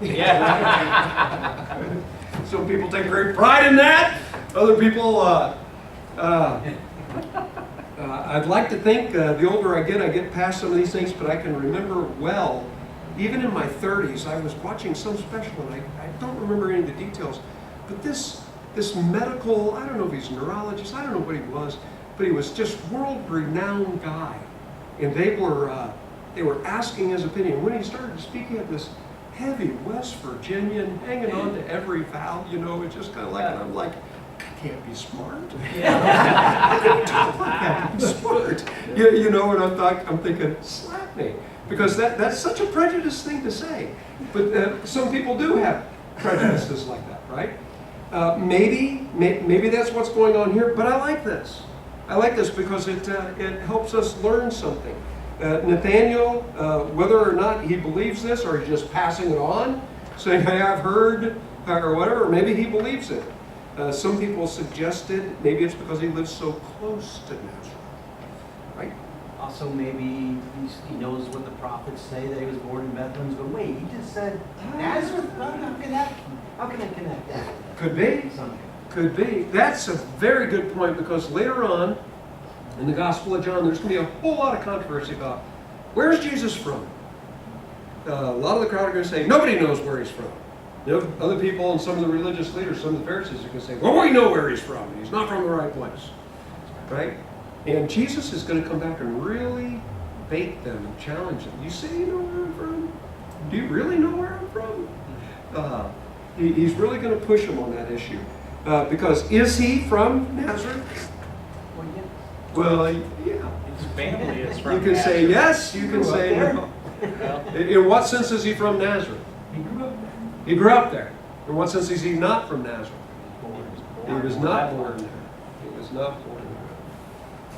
S1: Yeah.
S2: some people take great pride in that. Other people, I'd like to think the older I get past some of these things, but I can remember well, even in my 30s, I was watching some special, and I don't remember any of the details, but this medical, I don't know if he's a neurologist, I don't know what he was, but he was just world-renowned guy, and they were asking his opinion. When he started to speak, he had this heavy West Virginian hanging on to every vowel, you know, it's just kind of like, and I'm like, I can't be smart. How can you talk like that? Be smart. You know, and I'm thinking, slap me. Because that's such a prejudiced thing to say. But some people do have prejudices like that, right? Maybe that's what's going on here, but I like this. I like this because it helps us learn something. Nathanael, whether or not he believes this or he's just passing it on, saying, hey, I've heard, or whatever, or maybe he believes it. Some people suggested maybe it's because he lives so close to Nazareth, right?
S10: Also, maybe he knows what the prophets say, that he was born in Bethlehem. But wait, he just said Nazareth? How can I connect that?
S2: Could be. Could be. That's a very good point, because later on in the Gospel of John, there's going to be a whole lot of controversy about where's Jesus from? A lot of the crowd are going to say, nobody knows where he's from. You know, other people and some of the religious leaders, some of the Pharisees are going to say, well, we know where he's from. He's not from the right place. Right? And Jesus is going to come back and really bait them and challenge them. You say you know where I'm from? Do you really know where I'm from? He's really going to push them on that issue. Because is he from Nazareth? Well, yeah.
S1: His family is from
S2: You can say
S1: Nazareth.
S2: yes, you can say no.
S1: Well,
S2: In what sense is he from Nazareth? He grew up there. In what sense is he not from Nazareth? He was not born there. He was not born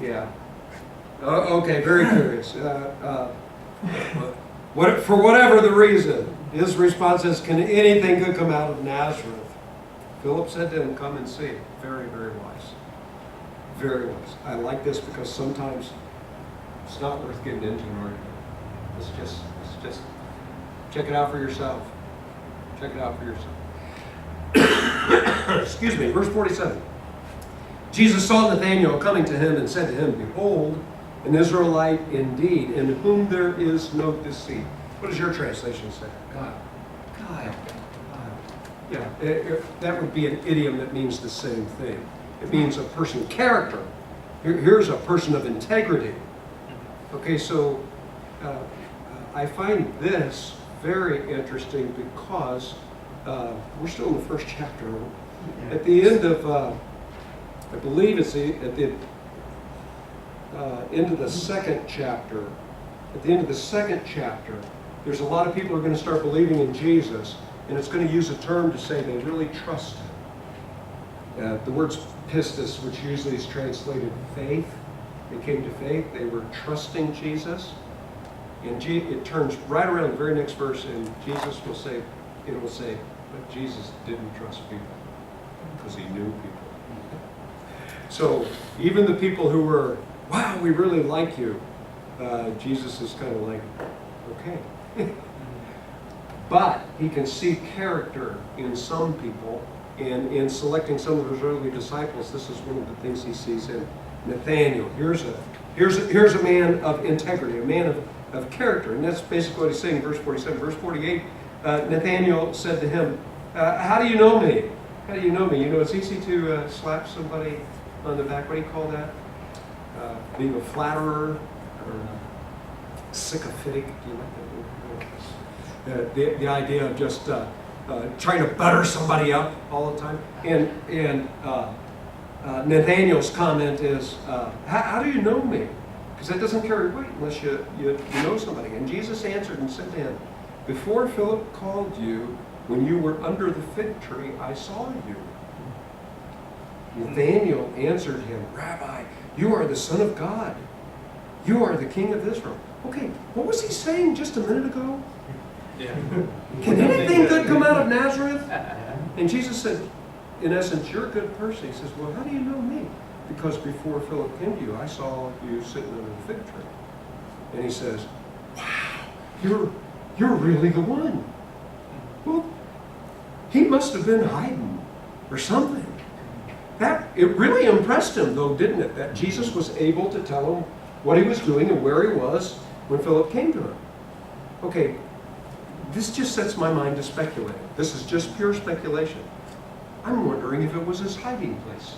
S2: there. Yeah. Okay, very curious. For whatever the reason, his response is, can anything good come out of Nazareth? Philip said to him, come and see. Very, very wise. Very wise. I like this because sometimes it's not worth getting into an argument. Let's just check it out for yourself. Check it out for yourself. Excuse me, verse 47. Jesus saw Nathanael coming to him and said to him, behold, an Israelite indeed, in whom there is no deceit. What does your translation say? God. Yeah, that would be an idiom that means the same thing. It means a person of character. Here's a person of integrity. Okay, so I find this very interesting because we're still in the first chapter. At the end of, I believe it's at the end of the second chapter. At the end of the second chapter, there's a lot of people who are going to start believing in Jesus. and it's going to use a term to say they really trust him. The word's pistis, which usually is translated faith. They came to faith. They were trusting Jesus. And it turns right around the very next verse, and Jesus will say, it will say, but Jesus didn't trust people because he knew people. So even the people who were, wow, we really like you, Jesus is kind of like, okay. But he can see character in some people, and in selecting some of his early disciples, this is one of the things he sees in Nathaniel. Here's a man of integrity, a man of character, and that's basically what he's saying in verse 47. Verse 48, Nathaniel said to him, how do you know me? How do you know me? You know, it's easy to slap somebody on the back. What do you call that? Being a flatterer or sycophantic. Do you like that? The idea of just trying to butter somebody up all the time. And Nathaniel's comment is, how do you know me? Because that doesn't carry weight unless you know somebody. And Jesus answered and said to him, before Philip called you, when you were under the fig tree, I saw you. Nathanael answered him, Rabbi, you are the Son of God. You are the King of Israel. Okay, what was he saying just a minute ago?
S1: Yeah.
S2: Can anything good come out of Nazareth? And Jesus said, in essence, you're a good person. He says, well, how do you know me? Because before Philip came to you, I saw you sitting under the fig tree. And he says, wow, you're really the one. Well, he must have been hiding or something. It really impressed him, though, didn't it? That Jesus was able to tell him what he was doing and where he was when Philip came to him. Okay, this just sets my mind to speculate. This is just pure speculation. I'm wondering if it was his hiding place.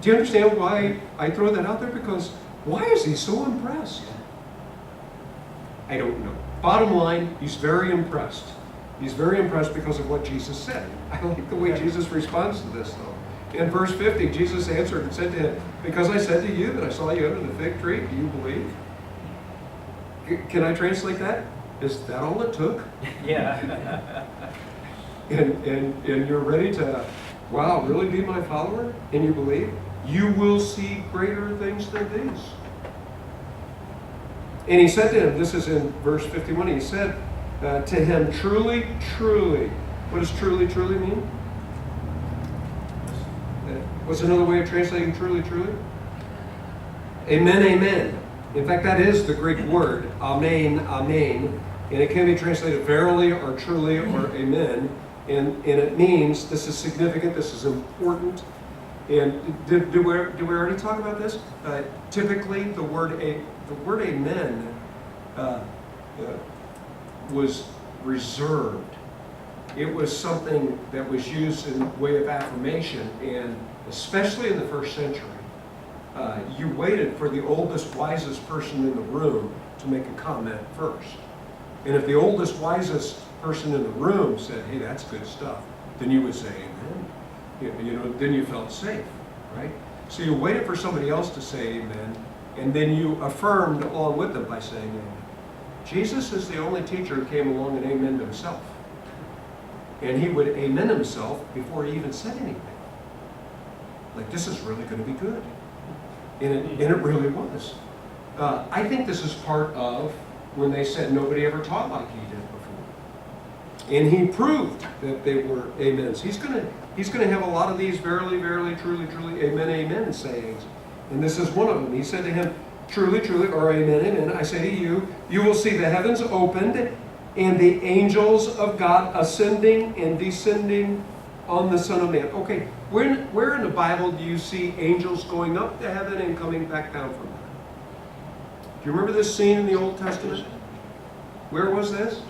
S2: Do you understand why I throw that out there? Because why is he so impressed? I don't know. Bottom line, he's very impressed. He's very impressed because of what Jesus said. I like the way Jesus responds to this, though. In verse 50, Jesus answered and said to him, because I said to you that I saw you under the fig tree, do you believe? Can I translate that? Is that all it took?
S1: Yeah.
S2: And you're ready to, wow, really be my follower? And you believe? You will see greater things than these. And he said to him, this is in verse 51, he said to him, truly, truly. What does truly, truly mean? What's another way of translating truly, truly? Amen, amen. In fact, that is the Greek word, amen, amen. And it can be translated verily or truly or amen. And it means this is significant, this is important. And did we already talk about this? Typically, the word amen was reserved. It was something that was used in the way of affirmation, and especially in the first century, you waited for the oldest, wisest person in the room to make a comment first. And if the oldest, wisest person in the room said, hey, that's good stuff, then you would say amen. Then you felt safe, right? So you waited for somebody else to say amen, and then you affirmed along with them by saying amen. Jesus is the only teacher who came along and amened himself. And he would amen himself before he even said anything. Like, this is really going to be good. And it really was. I think this is part of when they said nobody ever taught like he did before. And he proved that they were amens. He's going to have a lot of these verily, verily, truly, truly, amen, amen sayings. And this is one of them. He said to him, truly, truly, or amen, amen, I say to you, you will see the heavens opened and the angels of God ascending and descending on the Son of Man. Okay, where in the Bible do you see angels going up to heaven and coming back down from heaven? Do you remember this scene in the Old Testament? Where was this?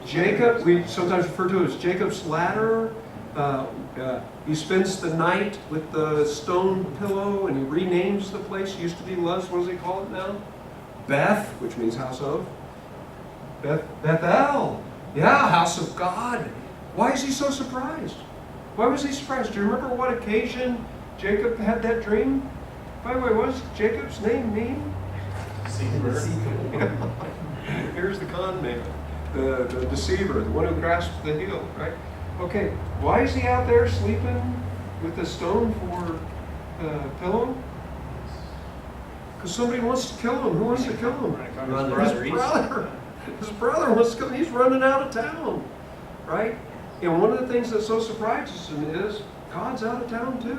S2: Jacob, we sometimes refer to it as Jacob's ladder. He spends the night with the stone pillow and he renames the place. It used to be Luz, what does he call it now? Beth, which means house of. Bethel. Yeah, house of God. Why is he so surprised? Why was he surprised? Do you remember what occasion Jacob had that dream? By the way, what does Jacob's name mean?
S1: Seeker.
S2: Here's the con man. the deceiver, the one who grasps the heel, right? Okay, why is he out there sleeping with a stone for a pillow? Because somebody wants to kill him. Who wants to kill him? His brother. His brother wants to kill him. He's running out of town, right? And one of the things that so surprises him is God's out of town too.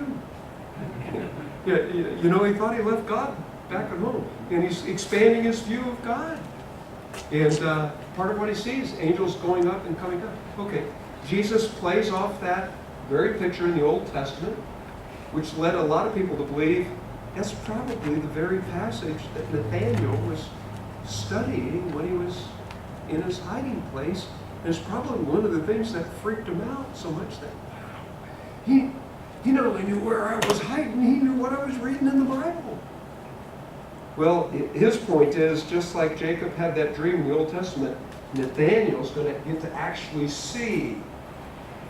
S2: Yeah, you know, he thought he left God back at home, and he's expanding his view of God. And part of what he sees, angels going up and coming up. Okay, Jesus plays off that very picture in the Old Testament, which led a lot of people to believe that's probably the very passage that Nathaniel was studying when he was in his hiding place. And it's probably one of the things that freaked him out so much that, wow, he not only knew where I was hiding, he knew what I was reading in the Bible. Well, his point is, just like Jacob had that dream in the Old Testament, Nathaniel's going to get to actually see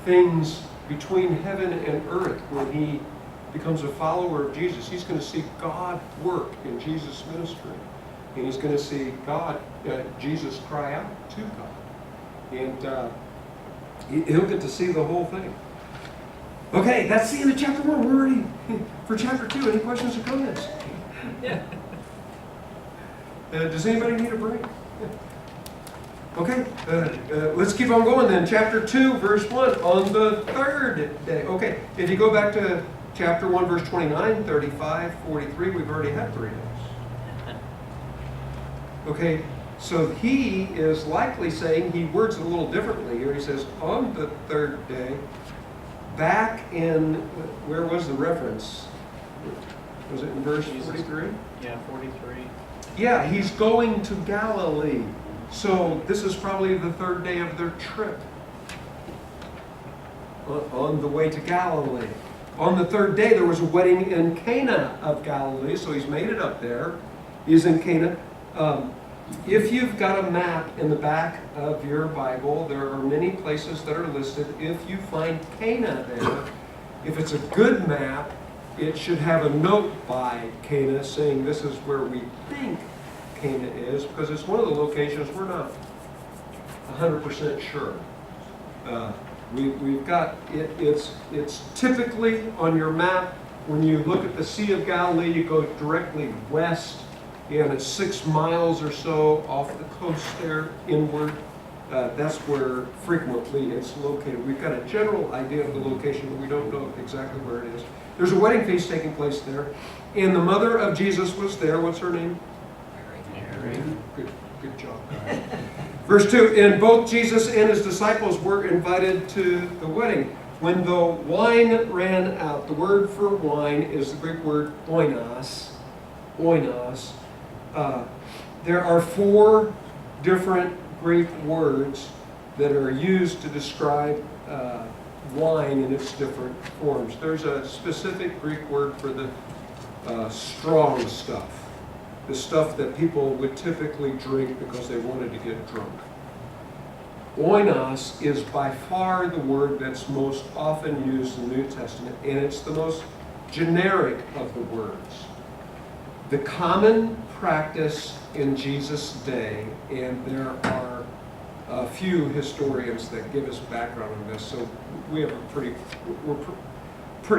S2: things between heaven and earth when he becomes a follower of Jesus. He's going to see God work in Jesus' ministry. And he's going to see Jesus cry out to God. And he'll get to see the whole thing. Okay, that's the end of chapter 1. We're ready for chapter 2. Any questions or comments?
S8: Yeah.
S2: Does anybody need a break? Okay, let's keep on going then. Chapter 2, verse 1, on the third day. Okay, if you go back to chapter 1, verse 29, 35, 43, we've already had 3 days. Okay, so he is likely saying, he words it a little differently here. He says, on the third day, back in, where was the reference? Was it in verse 43?
S1: Yeah, 43.
S2: Yeah, he's going to Galilee. So this is probably the third day of their trip on the way to Galilee. On the third day, there was a wedding in Cana of Galilee, so he's made it up there. He's in Cana. If you've got a map in the back of your Bible, there are many places that are listed. If you find Cana there, if it's a good map, it should have a note by Cana saying this is where we think Cana is, because it's one of the locations we're not 100% sure. We've got it's typically on your map. When you look at the Sea of Galilee, you go directly west, and it's 6 miles or so off the coast there inward. That's where frequently it's located. We've got a general idea of the location, but we don't know exactly where it is. There's a wedding feast taking place there, and the mother of Jesus was there. What's her name? Mary. Good job. Verse 2, and both Jesus and his disciples were invited to the wedding. When the wine ran out, the word for wine is the Greek word oinos. Oinos. There are 4 different Greek words that are used to describe wine in its different forms. There's a specific Greek word for the strong stuff. The stuff that people would typically drink because they wanted to get drunk. Oinos is by far the word that's most often used in the New Testament, and it's the most generic of the words. The common practice in Jesus' day, and there are a few historians that give us background on this, so we're pretty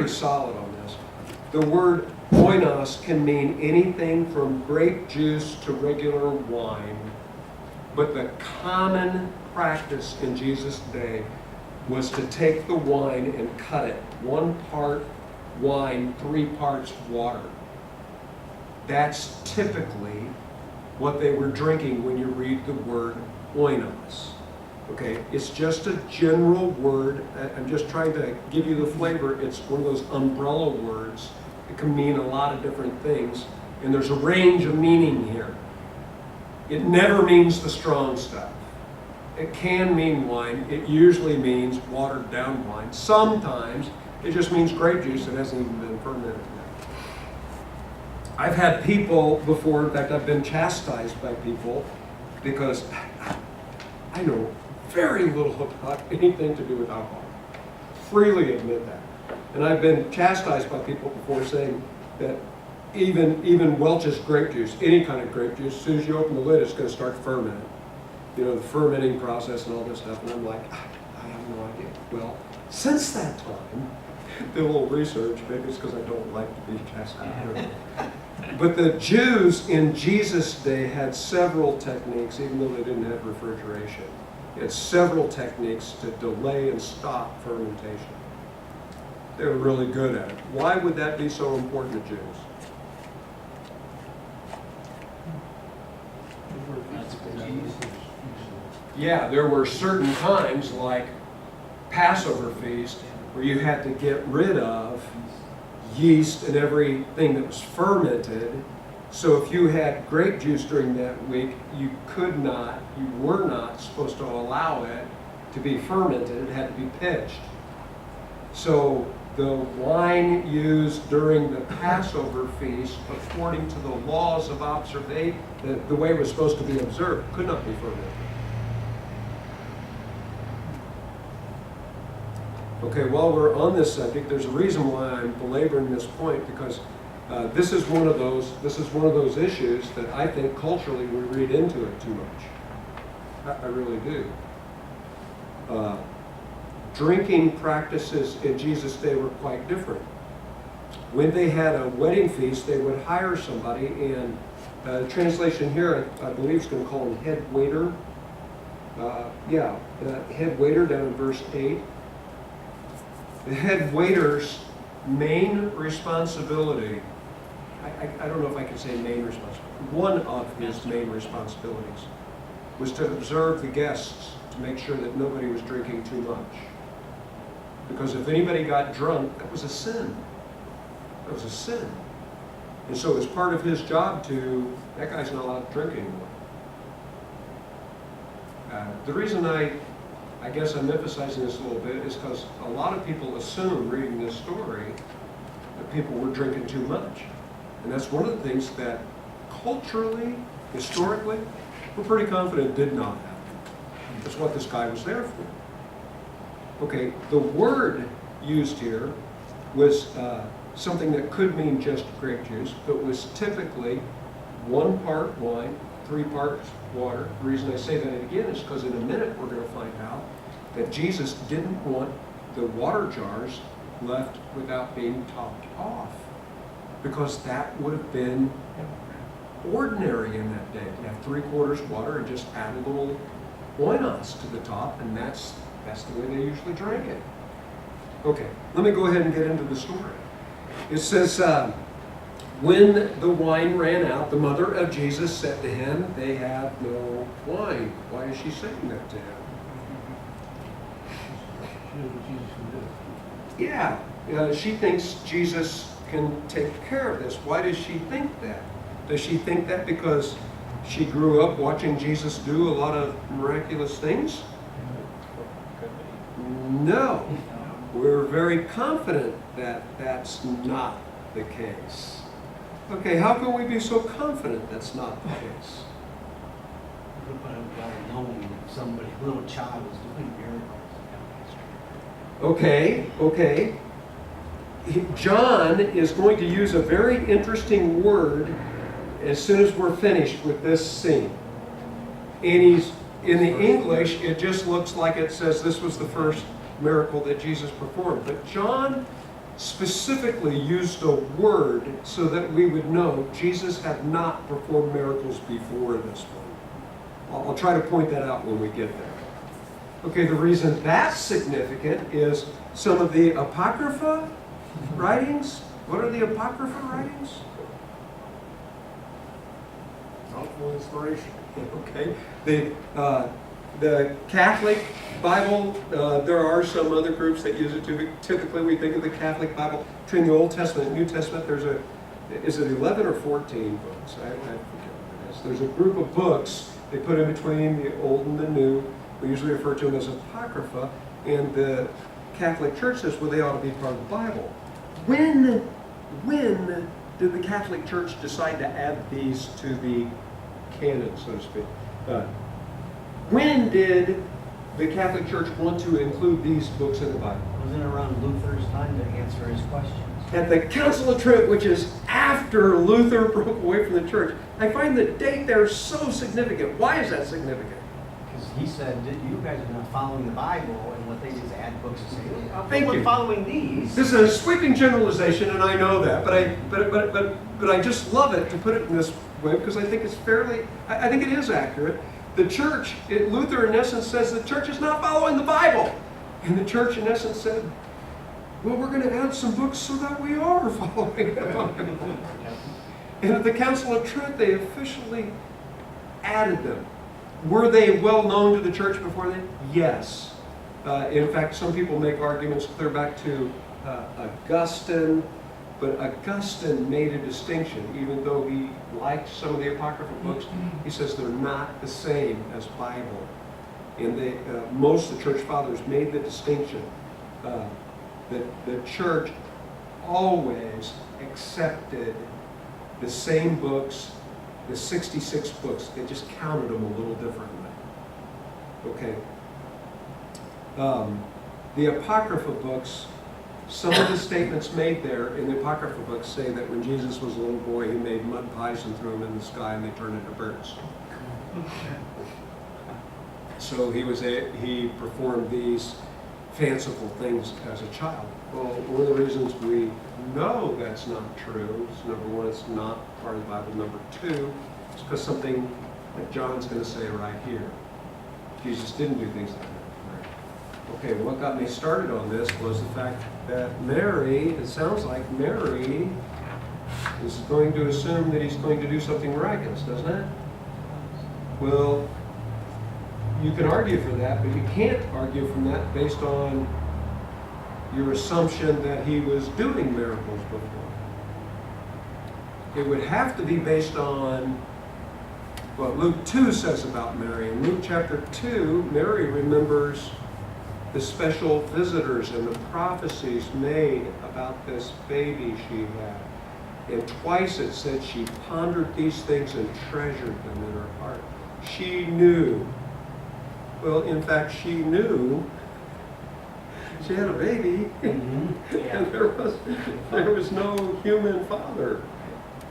S2: solid on this. The word oinos can mean anything from grape juice to regular wine, but the common practice in Jesus' day was to take the wine and cut it. 1 part wine, 3 parts water. That's typically what they were drinking when you read the word oinos. Okay, it's just a general word. I'm just trying to give you the flavor. It's one of those umbrella words. It can mean a lot of different things, and there's a range of meaning here. It never means the strong stuff. It can mean wine. It usually means watered down wine. Sometimes it just means grape juice that hasn't even been fermented yet. I've had people before, in fact, I've been chastised by people because I know very little about anything to do with alcohol. Freely admit that. And I've been chastised by people before saying that even Welch's grape juice, any kind of grape juice, as soon as you open the lid, it's going to start fermenting. the fermenting process and all this stuff, and I'm like, I have no idea. Well, since that time, did a little research, maybe it's because I don't like to be castrated. But the Jews in Jesus' day had several techniques, even though they didn't have refrigeration. They had several techniques to delay and stop fermentation. They were really good at it. Why would that be so important to Jews? Yeah, there were certain times, like Passover feast, where you had to get rid of yeast and everything that was fermented. So if you had grape juice during that week, you were not supposed to allow it to be fermented. It had to be pitched. So the wine used during the Passover feast, according to the laws of observation, the way it was supposed to be observed, could not be fermented. Okay, while we're on this subject, there's a reason why I'm belaboring this point, because this is one of those issues that I think culturally we read into it too much. I really do. Drinking practices in Jesus' day were quite different. When they had a wedding feast, they would hire somebody, and translation here, I believe, is going to call him head waiter. Head waiter down in verse 8. The head waiter's main responsibility, I don't know if I can say main responsibility, one of his main responsibilities was to observe the guests to make sure that nobody was drinking too much. Because if anybody got drunk, that was a sin. That was a sin. And so it's part of his job that guy's not allowed to drink anymore. The reason I guess I'm emphasizing this a little bit is because a lot of people assume, reading this story, that people were drinking too much. And that's one of the things that culturally, historically, we're pretty confident did not happen. That's what this guy was there for. Okay, the word used here was something that could mean just grape juice, but was typically 1 part wine, 3 parts water. The reason I say that again is because in a minute we're going to find out that Jesus didn't want the water jars left without being topped off, because that would have been ordinary in that day. You have 3/4 water and just add a little oinos to the top, and that's the way they usually drank it. Okay, let me go ahead and get into the story. It says, when the wine ran out, the mother of Jesus said to him, "They have no wine." Why is she saying that to him? Yeah, she thinks Jesus can take care of this. Why does she think that? Does she think that because she grew up watching Jesus do a lot of miraculous things? No. We're very confident that that's not the case. Okay, how can we be so confident that's not the case?
S10: Knowing that somebody, a little child, was doing miracles.
S2: Okay. John is going to use a very interesting word as soon as we're finished with this scene. And in the English, it just looks like it says this was the first miracle that Jesus performed. But John specifically used a word so that we would know Jesus had not performed miracles before this one. I'll try to point that out when we get there. Okay, the reason that's significant is some of the Apocrypha writings. What are the Apocrypha writings?
S4: Helpful inspiration.
S2: Okay, the Catholic Bible, there are some other groups that use it too. Typically we think of the Catholic Bible between the Old Testament and New Testament. Is it 11 or 14 books? I forget what it is. There's a group of books they put in between the Old and the New. We usually refer to them as Apocrypha, and the Catholic Church says, well, they ought to be part of the Bible. When did the Catholic Church decide to add these to the canon, so to speak? When did the Catholic Church want to include these books in the Bible?
S10: Wasn't it around Luther's time to answer his questions?
S2: At the Council of Trent, which is after Luther broke away from the church. I find the date there so significant. Why is that significant?
S10: because he said that you guys are not following the Bible, and what they do is add books and say, oh,
S2: Thank
S10: we're
S2: you.
S10: following these.
S2: This is a sweeping generalization, and I know that, but I just love it to put it in this way because I think it's I think it is accurate. The church, Luther in essence says the church is not following the Bible, and the church in essence said, well, we're going to add some books so that we are following the Bible. And at the Council of Trent, they officially added them. Were they well known to the church before then? Yes. In fact, some people make arguments clear back to Augustine, but Augustine made a distinction, even though he liked some of the apocryphal books. He says they're not the same as Bible. And most of the church fathers made the distinction that the church always accepted the same books, the 66 books. They just counted them a little differently. Okay. The Apocrypha books, some of the statements made there in the Apocrypha books say that when Jesus was a little boy, he made mud pies and threw them in the sky and they turned into birds. So he performed these fanciful things as a child. Well, one of the reasons we know that's not true is, number one, it's not part of the Bible. Number two, it's because something that John's going to say right here. Jesus didn't do things like that. Okay, what got me started on this was the fact that Mary, it sounds like Mary is going to assume that he's going to do something miraculous, doesn't it? Well, you can argue for that, but you can't argue from that based on your assumption that he was doing miracles before. It would have to be based on what Luke 2 says about Mary. In Luke chapter 2, Mary remembers the special visitors and the prophecies made about this baby she had. And twice it said she pondered these things and treasured them in her heart. She knew. Well, in fact, she knew she had a baby, and there was no human father.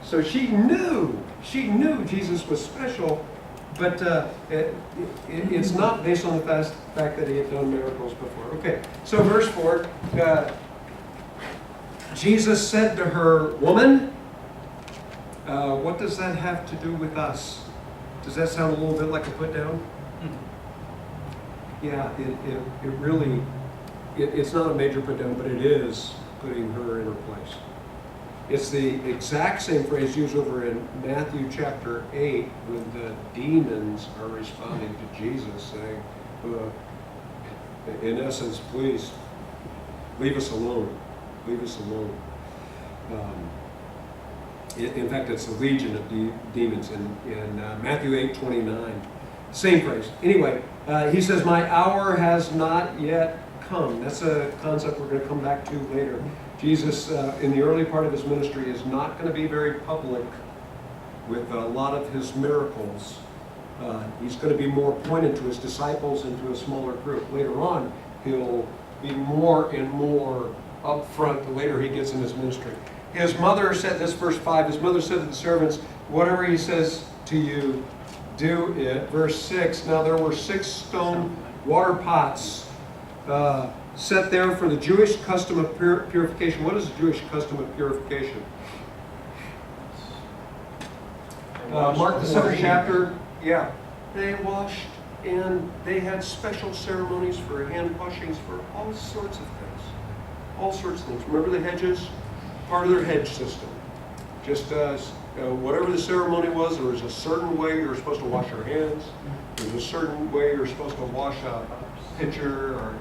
S2: So she knew Jesus was special, but it's not based on the fact that he had done miracles before. Okay, so verse 4, Jesus said to her, "Woman," what does that have to do with us? Does that sound a little bit like a put down? Yeah, it really, it's not a major put down, but it is putting her in her place. It's the exact same phrase used over in Matthew chapter 8 when the demons are responding to Jesus saying, in essence, please, leave us alone. Leave us alone. In fact, it's a legion of demons in Matthew 8:29. Same phrase. Anyway, he says, my hour has not yet come. That's a concept we're going to come back to later. Jesus, in the early part of his ministry, is not going to be very public with a lot of his miracles. He's going to be more pointed to his disciples and to a smaller group. Later on, he'll be more and more upfront the later he gets in his ministry. His mother said, this verse 5, his mother said to the servants, whatever he says to you, do it. Verse 6, now there were 6 stone water pots set there for the Jewish custom of purification. What is the Jewish custom of purification? Mark the 7th chapter. Yeah. They washed and they had special ceremonies for hand washings for all sorts of things. All sorts of things. Remember the hedges? Part of their hedge system. Just as whatever the ceremony was, there was a certain way you were supposed to wash your hands. There was a certain way you were supposed to wash a pitcher or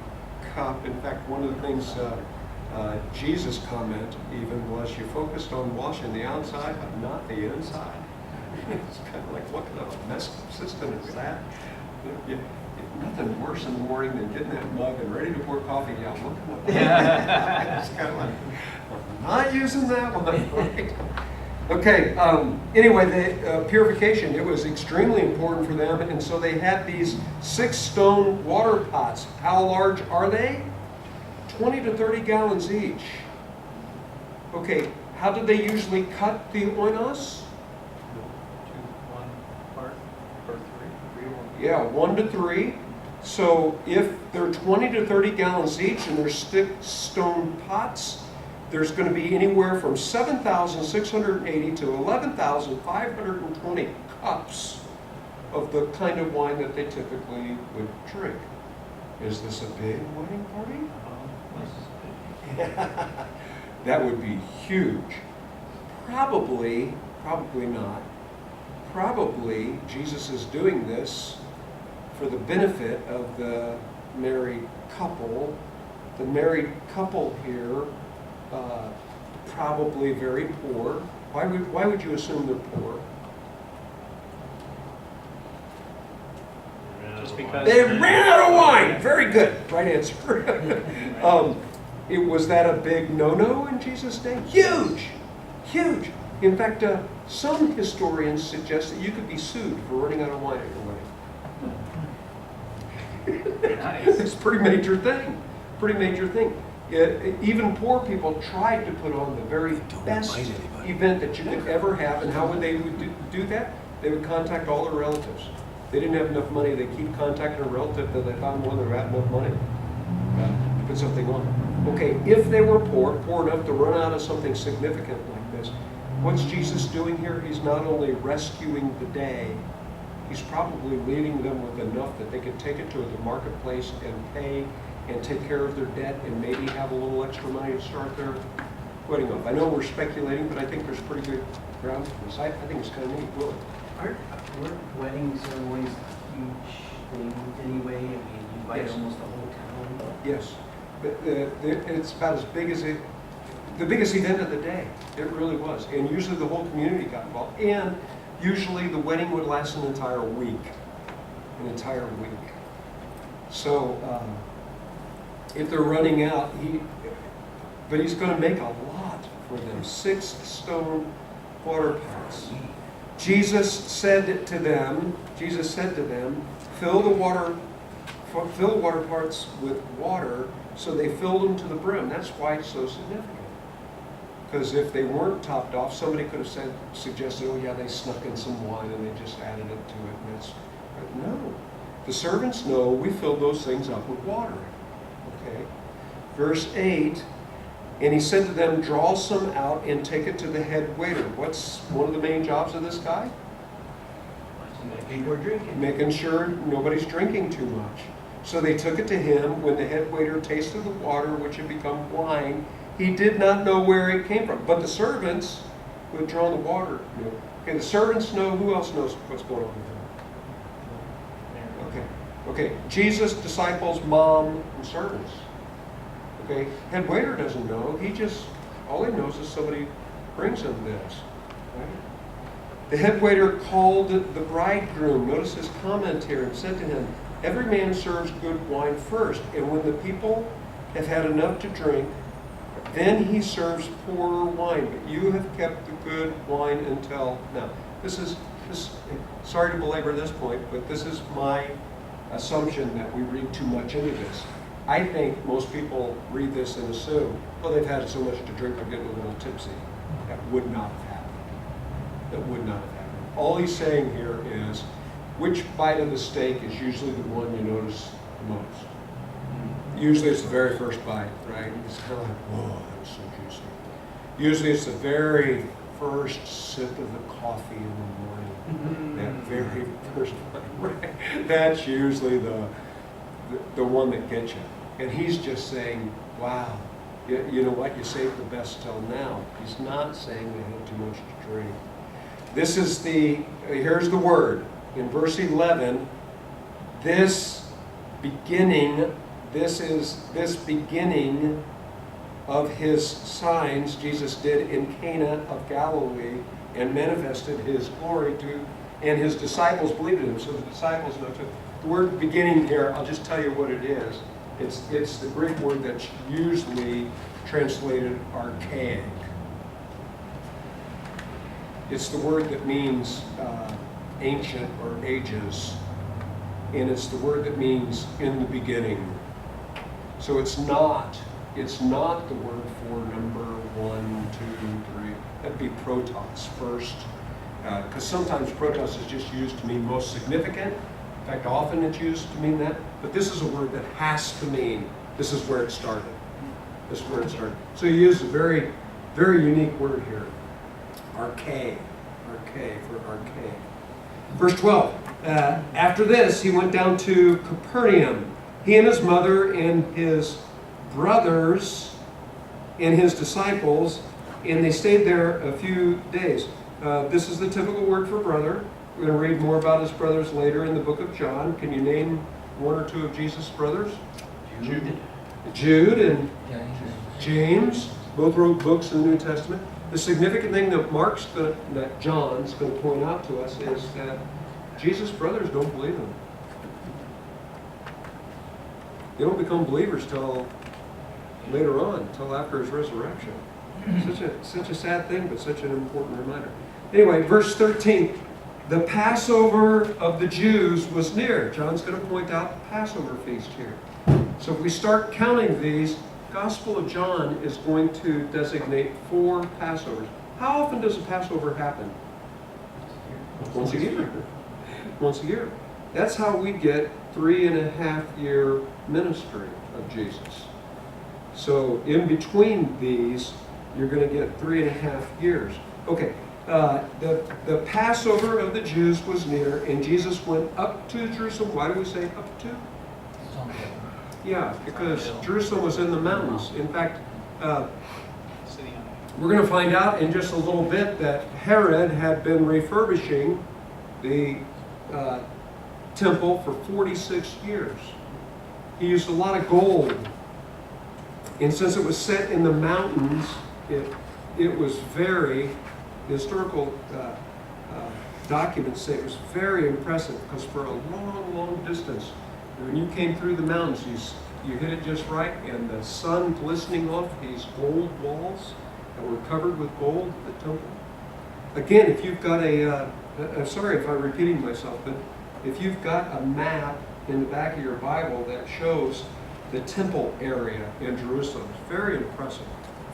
S2: cup. In fact, one of the things Jesus' comment even was you focused on washing the outside, but not the inside. It's kind of like, what kind of a messed up system is that? Nothing worse in the morning than getting that mug and ready to pour coffee out. It's kind of like, I'm not using that one. Right? Okay, anyway, the purification, it was extremely important for them, and so they had these 6 stone water pots. How large are they? 20 to 30 gallons each. Okay, how did they usually cut the oinos?
S1: 2, 1 part, or 3, 3, 1.
S2: Yeah, 1 to 3. So if they're 20 to 30 gallons each and they're stick stone pots, there's going to be anywhere from 7,680 to 11,520 cups of the kind of wine that they typically would drink. Is this a big wedding party? That would be huge. Probably not. Probably Jesus is doing this for the benefit of the married couple. The married couple here, probably very poor. Why would you assume they're poor?
S1: Just because
S2: They ran out of wine. Very good. Right answer. Was that a big no-no in Jesus' day? Huge. Huge. In fact, some historians suggest that you could be sued for running out of wine at your wedding.
S1: Nice.
S2: It's a pretty major thing. Pretty major thing. Even poor people tried to put on the very best event that you could ever have. And how would they do that? They would contact all their relatives. They didn't have enough money. They keep contacting a relative that they found one that had enough money to put something on. Okay, if they were poor enough to run out of something significant like this, what's Jesus doing here? He's not only rescuing the day, he's probably leaving them with enough that they could take it to the marketplace and pay and take care of their debt and maybe have a little extra money to start their wedding off. I know we're speculating, but I think there's pretty good ground for this. I think it's kind of neat. Really.
S10: Aren't wedding ceremonies huge things anyway? I mean, you invite
S2: Yes.
S10: almost the whole town.
S2: Yes, but it's about as big as the biggest event of the day. It really was, and usually the whole community got involved. And usually the wedding would last an entire week. So if they're running out, but he's going to make a lot for them. 6 stone water pots. Jesus said to them, fill the water pots with water. So they filled them to the brim. That's why it's so significant. Because if they weren't topped off, somebody could have suggested, oh yeah, they snuck in some wine and they just added it to it. And but no. The servants know we filled those things up with water. Okay. Verse 8, and he said to them, draw some out and take it to the head waiter. What's one of the main jobs of this guy?
S10: People are drinking.
S2: Making sure nobody's drinking too much. So they took it to him. When the head waiter tasted the water, which had become wine, he did not know where it came from. But the servants who had drawn the water knew. Okay, the servants know. Who else knows what's going on with them? Okay. Jesus, disciples, mom, and servants. Okay, head waiter doesn't know. All he knows is somebody brings him this. Right? The head waiter called the bridegroom. Notice his comment here, and said to him, every man serves good wine first, and when the people have had enough to drink, then he serves poorer wine. But you have kept the good wine until now. Sorry to belabor this point, but this is my assumption that we read too much into this. I think most people read this and assume, oh, they've had so much to drink, they're getting a little tipsy. That would not have happened. All he's saying here is, which bite of the steak is usually the one you notice the most? Usually it's the very first bite, right? It's kind of like, whoa, that was so juicy. Usually it's the very first sip of the coffee in the morning. That very first bite, right? That's usually the one that gets you. And he's just saying, wow, you know what? You saved the best till now. He's not saying they had too much to drink. Here's the word. In verse 11, this beginning of his signs Jesus did in Cana of Galilee and manifested his glory to, and his disciples believed in him. So the disciples know too. The word beginning here, I'll just tell you what it is. It's the Greek word that's usually translated archaic. It's the word that means ancient or ages. And it's the word that means in the beginning. So it's not the word for number 1, 2, 3. That'd be protos first. Because sometimes protos is just used to mean most significant, In fact, often it's used to mean that, but this is a word that has to mean this is where it started. This is where it started. So he used a very, very unique word here. Arche. Arche, for arche. Verse 12. After this, he went down to Capernaum. He and his mother and his brothers and his disciples, and they stayed there a few days. This is the typical word for brother. We're going to read more about his brothers later in the book of John. Can you name one or two of Jesus' brothers? Jude and James. Both wrote books in the New Testament. The significant thing that John's going to point out to us is that Jesus' brothers don't believe him. They don't become believers till later on, till after his resurrection. Such a sad thing, but such an important reminder. Anyway, verse 13. The Passover of the Jews was near. John's going to point out the Passover feast here. So if we start counting these, Gospel of John is going to designate 4 Passovers. How often does a Passover happen? Once a year. Once a year. That's how we get 3.5-year ministry of Jesus. So in between these, you're going to get 3.5 years. Okay, the Passover of the Jews was near, and Jesus went up to Jerusalem. Why do we say up to? Yeah, because Jerusalem was in the mountains. In fact, we're going to find out in just a little bit that Herod had been refurbishing the temple for 46 years. He used a lot of gold. And since it was set in the mountains, it was very, the historical documents say it was very impressive, because for a long, long distance, when you came through the mountains, you hit it just right, and the sun glistening off these gold walls that were covered with gold at the temple. Again, if you've got I'm sorry if I'm repeating myself, but if you've got a map in the back of your Bible that shows the temple area in Jerusalem, it's very impressive,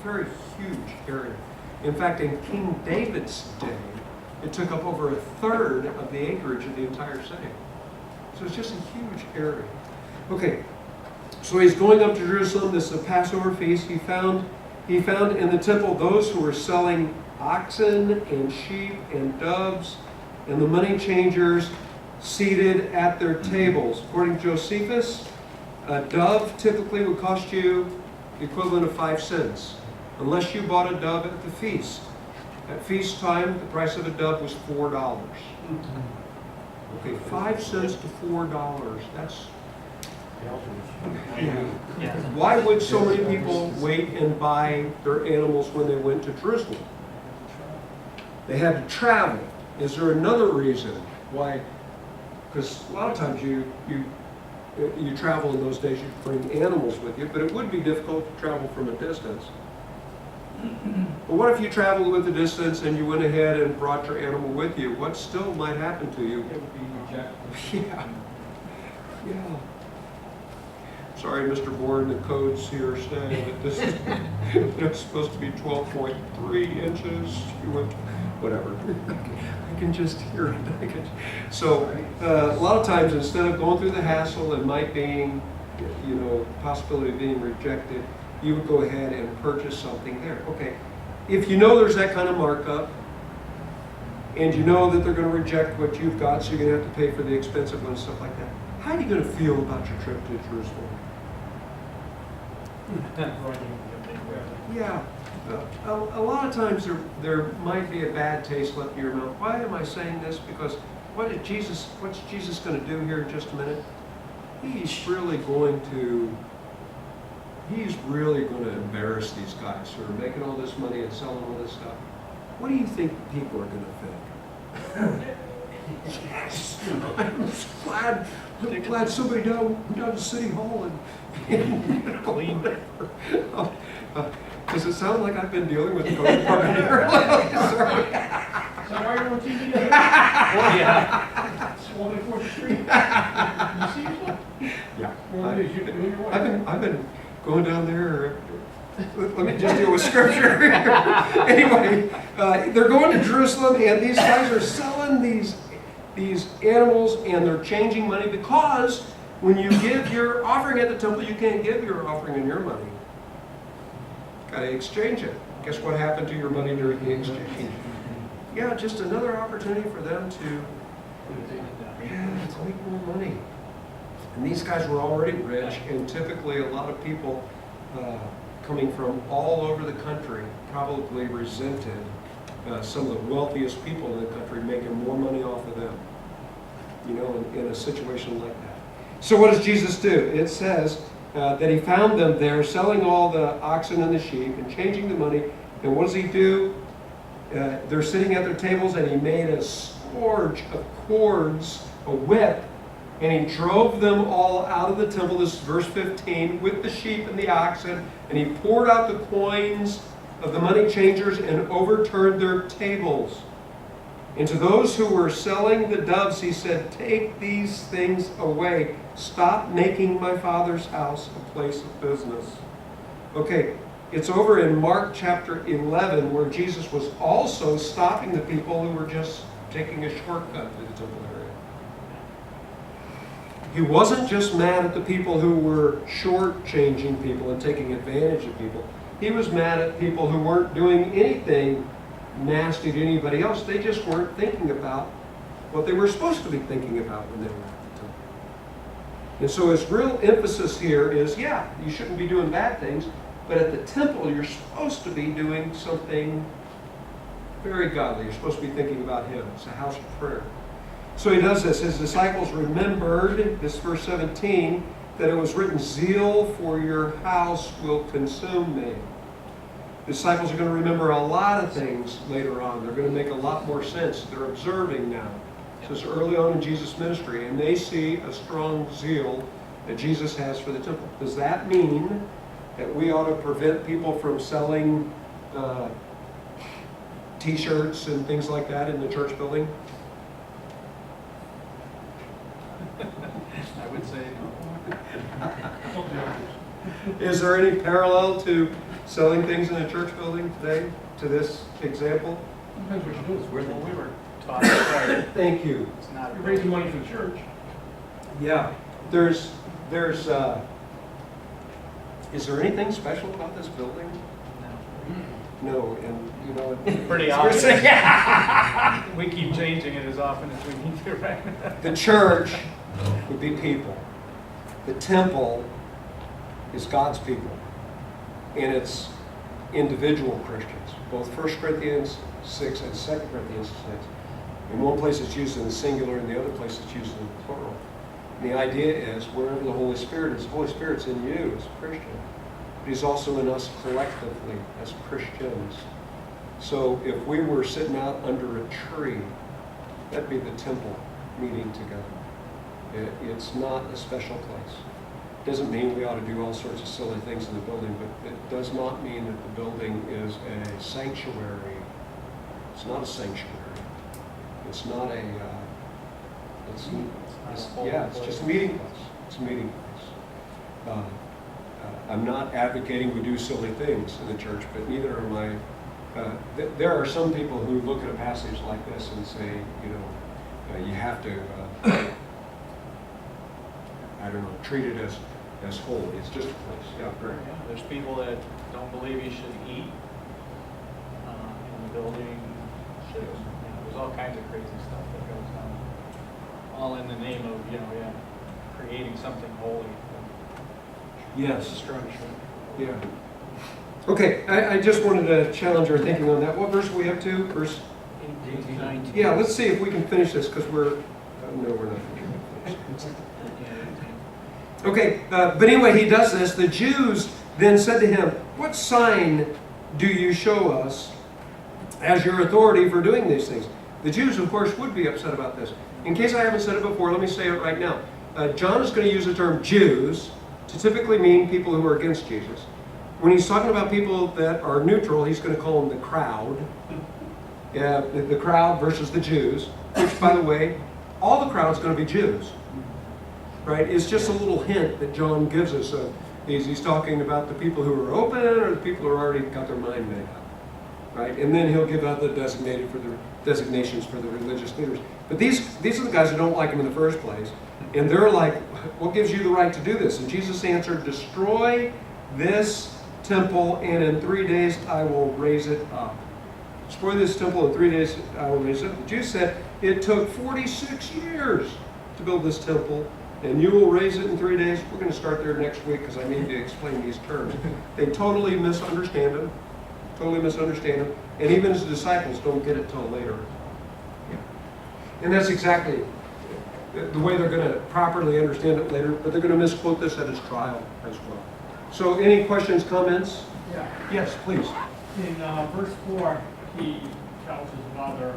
S2: very huge area. In fact, in King David's day, it took up over 1/3 of the acreage of the entire city. So it's just a huge area. Okay, so he's going up to Jerusalem. This is a Passover feast. He found in the temple those who were selling oxen and sheep and doves, and the money changers seated at their tables. According to Josephus, a dove typically would cost you the equivalent of 5 cents, unless you bought a dove at the feast. At feast time, the price of a dove was $4. Okay, 5 cents to $4. That's... Why would so many people wait and buy their animals when they went to Jerusalem? They had to travel. Is there another reason why? Because a lot of times you travel in those days, you bring animals with you, but it would be difficult to travel from a distance. But what if you traveled with a distance and you went ahead and brought your animal with you? What still might happen to you?
S3: It would be rejected.
S2: Yeah. Sorry, Mr. Bourne, the codes here say that this is it's supposed to be 12.3 inches. You went, whatever. I can just hear it. So a lot of times, instead of going through the hassle and might being, possibility of being rejected, you would go ahead and purchase something there. Okay, if you know there's that kind of markup, and you know that they're going to reject what you've got, so you're going to have to pay for the expensive ones, stuff like that. How are you going to feel about your trip to Jerusalem? Yeah, a lot of times there might be a bad taste left in your mouth. Why am I saying this? Because what's Jesus going to do here in just a minute? He's really going to embarrass these guys who are making all this money and selling all this stuff. What do you think people are going to think? Yes, I'm glad somebody down to City Hall and clean. Does it sound like I've been dealing with the code department here? Sorry.
S3: So why are you on TV?
S1: Well, yeah.
S3: Swollen 4th Street. You see yourself?
S2: Yeah.
S3: Well, it is. You and your wife.
S2: I've been going down there. Let me just deal with scripture. Anyway, they're going to Jerusalem, and these guys are selling these these animals and they're changing money, because when you give your offering at the temple, you can't give your offering in your money. Got to exchange it. Guess what happened to your money during the exchange? Yeah, just another opportunity for them to make more money. And these guys were already rich, and typically a lot of people coming from all over the country probably resented some of the wealthiest people in the country making more money off of them, in a situation like that. So what does Jesus do? It says that he found them there selling all the oxen and the sheep and changing the money. And what does he do? They're sitting at their tables, and he made a scourge of cords, a whip, and he drove them all out of the temple, this is verse 15, with the sheep and the oxen, and he poured out the coins of the money changers and overturned their tables. And to those who were selling the doves, he said, "Take these things away. Stop making my Father's house a place of business." Okay, it's over in Mark chapter 11, where Jesus was also stopping the people who were just taking a shortcut to the temple area. He wasn't just mad at the people who were shortchanging people and taking advantage of people. He was mad at people who weren't doing anything nasty to anybody else. They just weren't thinking about what they were supposed to be thinking about when they were at the temple. And so his real emphasis here is, yeah, you shouldn't be doing bad things, but at the temple you're supposed to be doing something very godly. You're supposed to be thinking about him. It's a house of prayer. So he does this. His disciples remembered, this verse 17, that it was written, "Zeal for your house will consume me." The disciples are going to remember a lot of things later on. They're going to make a lot more sense. They're observing now. This is early on in Jesus' ministry, and they see a strong zeal that Jesus has for the temple. Does that mean that we ought to prevent people from selling T-shirts and things like that in the church building?
S1: I would say
S2: Is there any parallel to selling things in a church building today to this example?
S3: Depends what you do.
S1: well, we were taught that
S2: Thank you.
S1: it's not a
S3: You're raising money for the church.
S2: Yeah, is there anything special about this building? No, and
S1: pretty obvious. We keep changing it as often as we need to, right?
S2: the church would be people. The temple is God's people. And it's individual Christians. Both 1 Corinthians 6 and 2 Corinthians 6. In one place it's used in the singular, and the other place it's used in the plural. And the idea is, wherever the Holy Spirit is, the Holy Spirit's in you as a Christian. But He's also in us collectively as Christians. So if we were sitting out under a tree, that'd be the temple meeting together. It's not a special place. It doesn't mean we ought to do all sorts of silly things in the building, but it does not mean that the building is a sanctuary. It's not a sanctuary. It's not a, it's just a meeting place. It's a meeting place. I'm not advocating we do silly things in the church, but neither am I. There are some people who look at a passage like this and say, you have to, treat it as holy. It's just a place. Yeah, great.
S1: Yeah, there's people that don't believe you should eat in the building. There's all kinds of crazy stuff that goes on, all in the name of creating something holy.
S2: Yes.
S1: Structure.
S2: Yeah. Okay, I just wanted to challenge our thinking on that. What verse are we up to? Verse
S1: 18, 19.
S2: Yeah, let's see if we can finish this, because we're not finished. Okay, but anyway, he does this. The Jews then said to him, "What sign do you show us as your authority for doing these things?" The Jews, of course, would be upset about this. In case I haven't said it before, let me say it right now. John is going to use the term Jews to typically mean people who are against Jesus. When he's talking about people that are neutral, he's going to call them the crowd. The crowd versus the Jews, which, by the way, all the crowd's going to be Jews. Right? It's just a little hint that John gives us of he's talking about the people who are open or the people who are already got their mind made up. right? And then he'll give out the designations for the religious leaders. But these are the guys who don't like him in the first place. And they're like, what gives you the right to do this? And Jesus answered, destroy this temple, and in 3 days I will raise it up. Destroy this temple, in 3 days I will raise it up. The Jews said, it took 46 years to build this temple, and you will raise it in 3 days. We're going to start there next week because I need to explain these terms. They totally misunderstand him. Totally misunderstand him. And even his disciples don't get it till later. Yeah. And that's exactly the way they're going to properly understand it later, but they're going to misquote this at his trial as well. So any questions, comments?
S3: Yeah.
S2: Yes, please.
S3: In verse 4, he tells his mother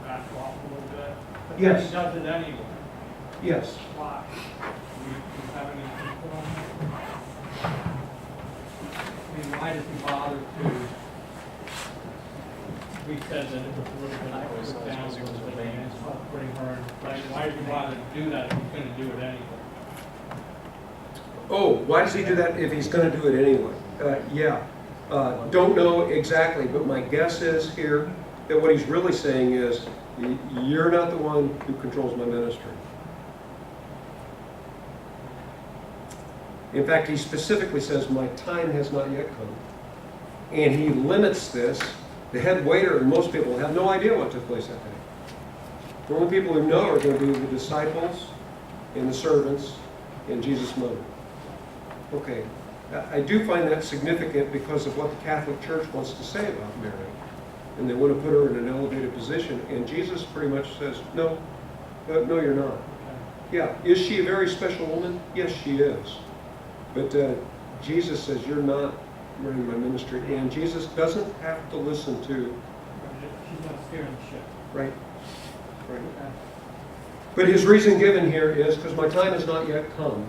S3: back off a little bit. But then
S2: Yes.
S3: he does it anyway.
S2: Yes.
S3: Why? Do you have any input on that? I mean, why does he bother to? We said that it was a little bit put down a little bit, and it's not putting her in place. Why does he bother to do that if he's going to do it anyway?
S2: Oh, why does he do that if he's going to do it anyway? Don't know exactly, but my guess is here that what he's really saying is, you're not the one who controls my ministry. In fact, he specifically says, my time has not yet come. And he limits this. The head waiter and most people have no idea what took place that day. The only people who know are going to be the disciples and the servants and Jesus' mother. Okay, I do find that significant because of what the Catholic Church wants to say about Mary. And they want to put her in an elevated position. And Jesus pretty much says, no, you're not. Yeah, is she a very special woman? Yes, she is. But Jesus says, you're not running my ministry. And Jesus doesn't have to listen to...
S3: She's not steering the ship.
S2: Right. Right. But his reason given here is, because my time has not yet come.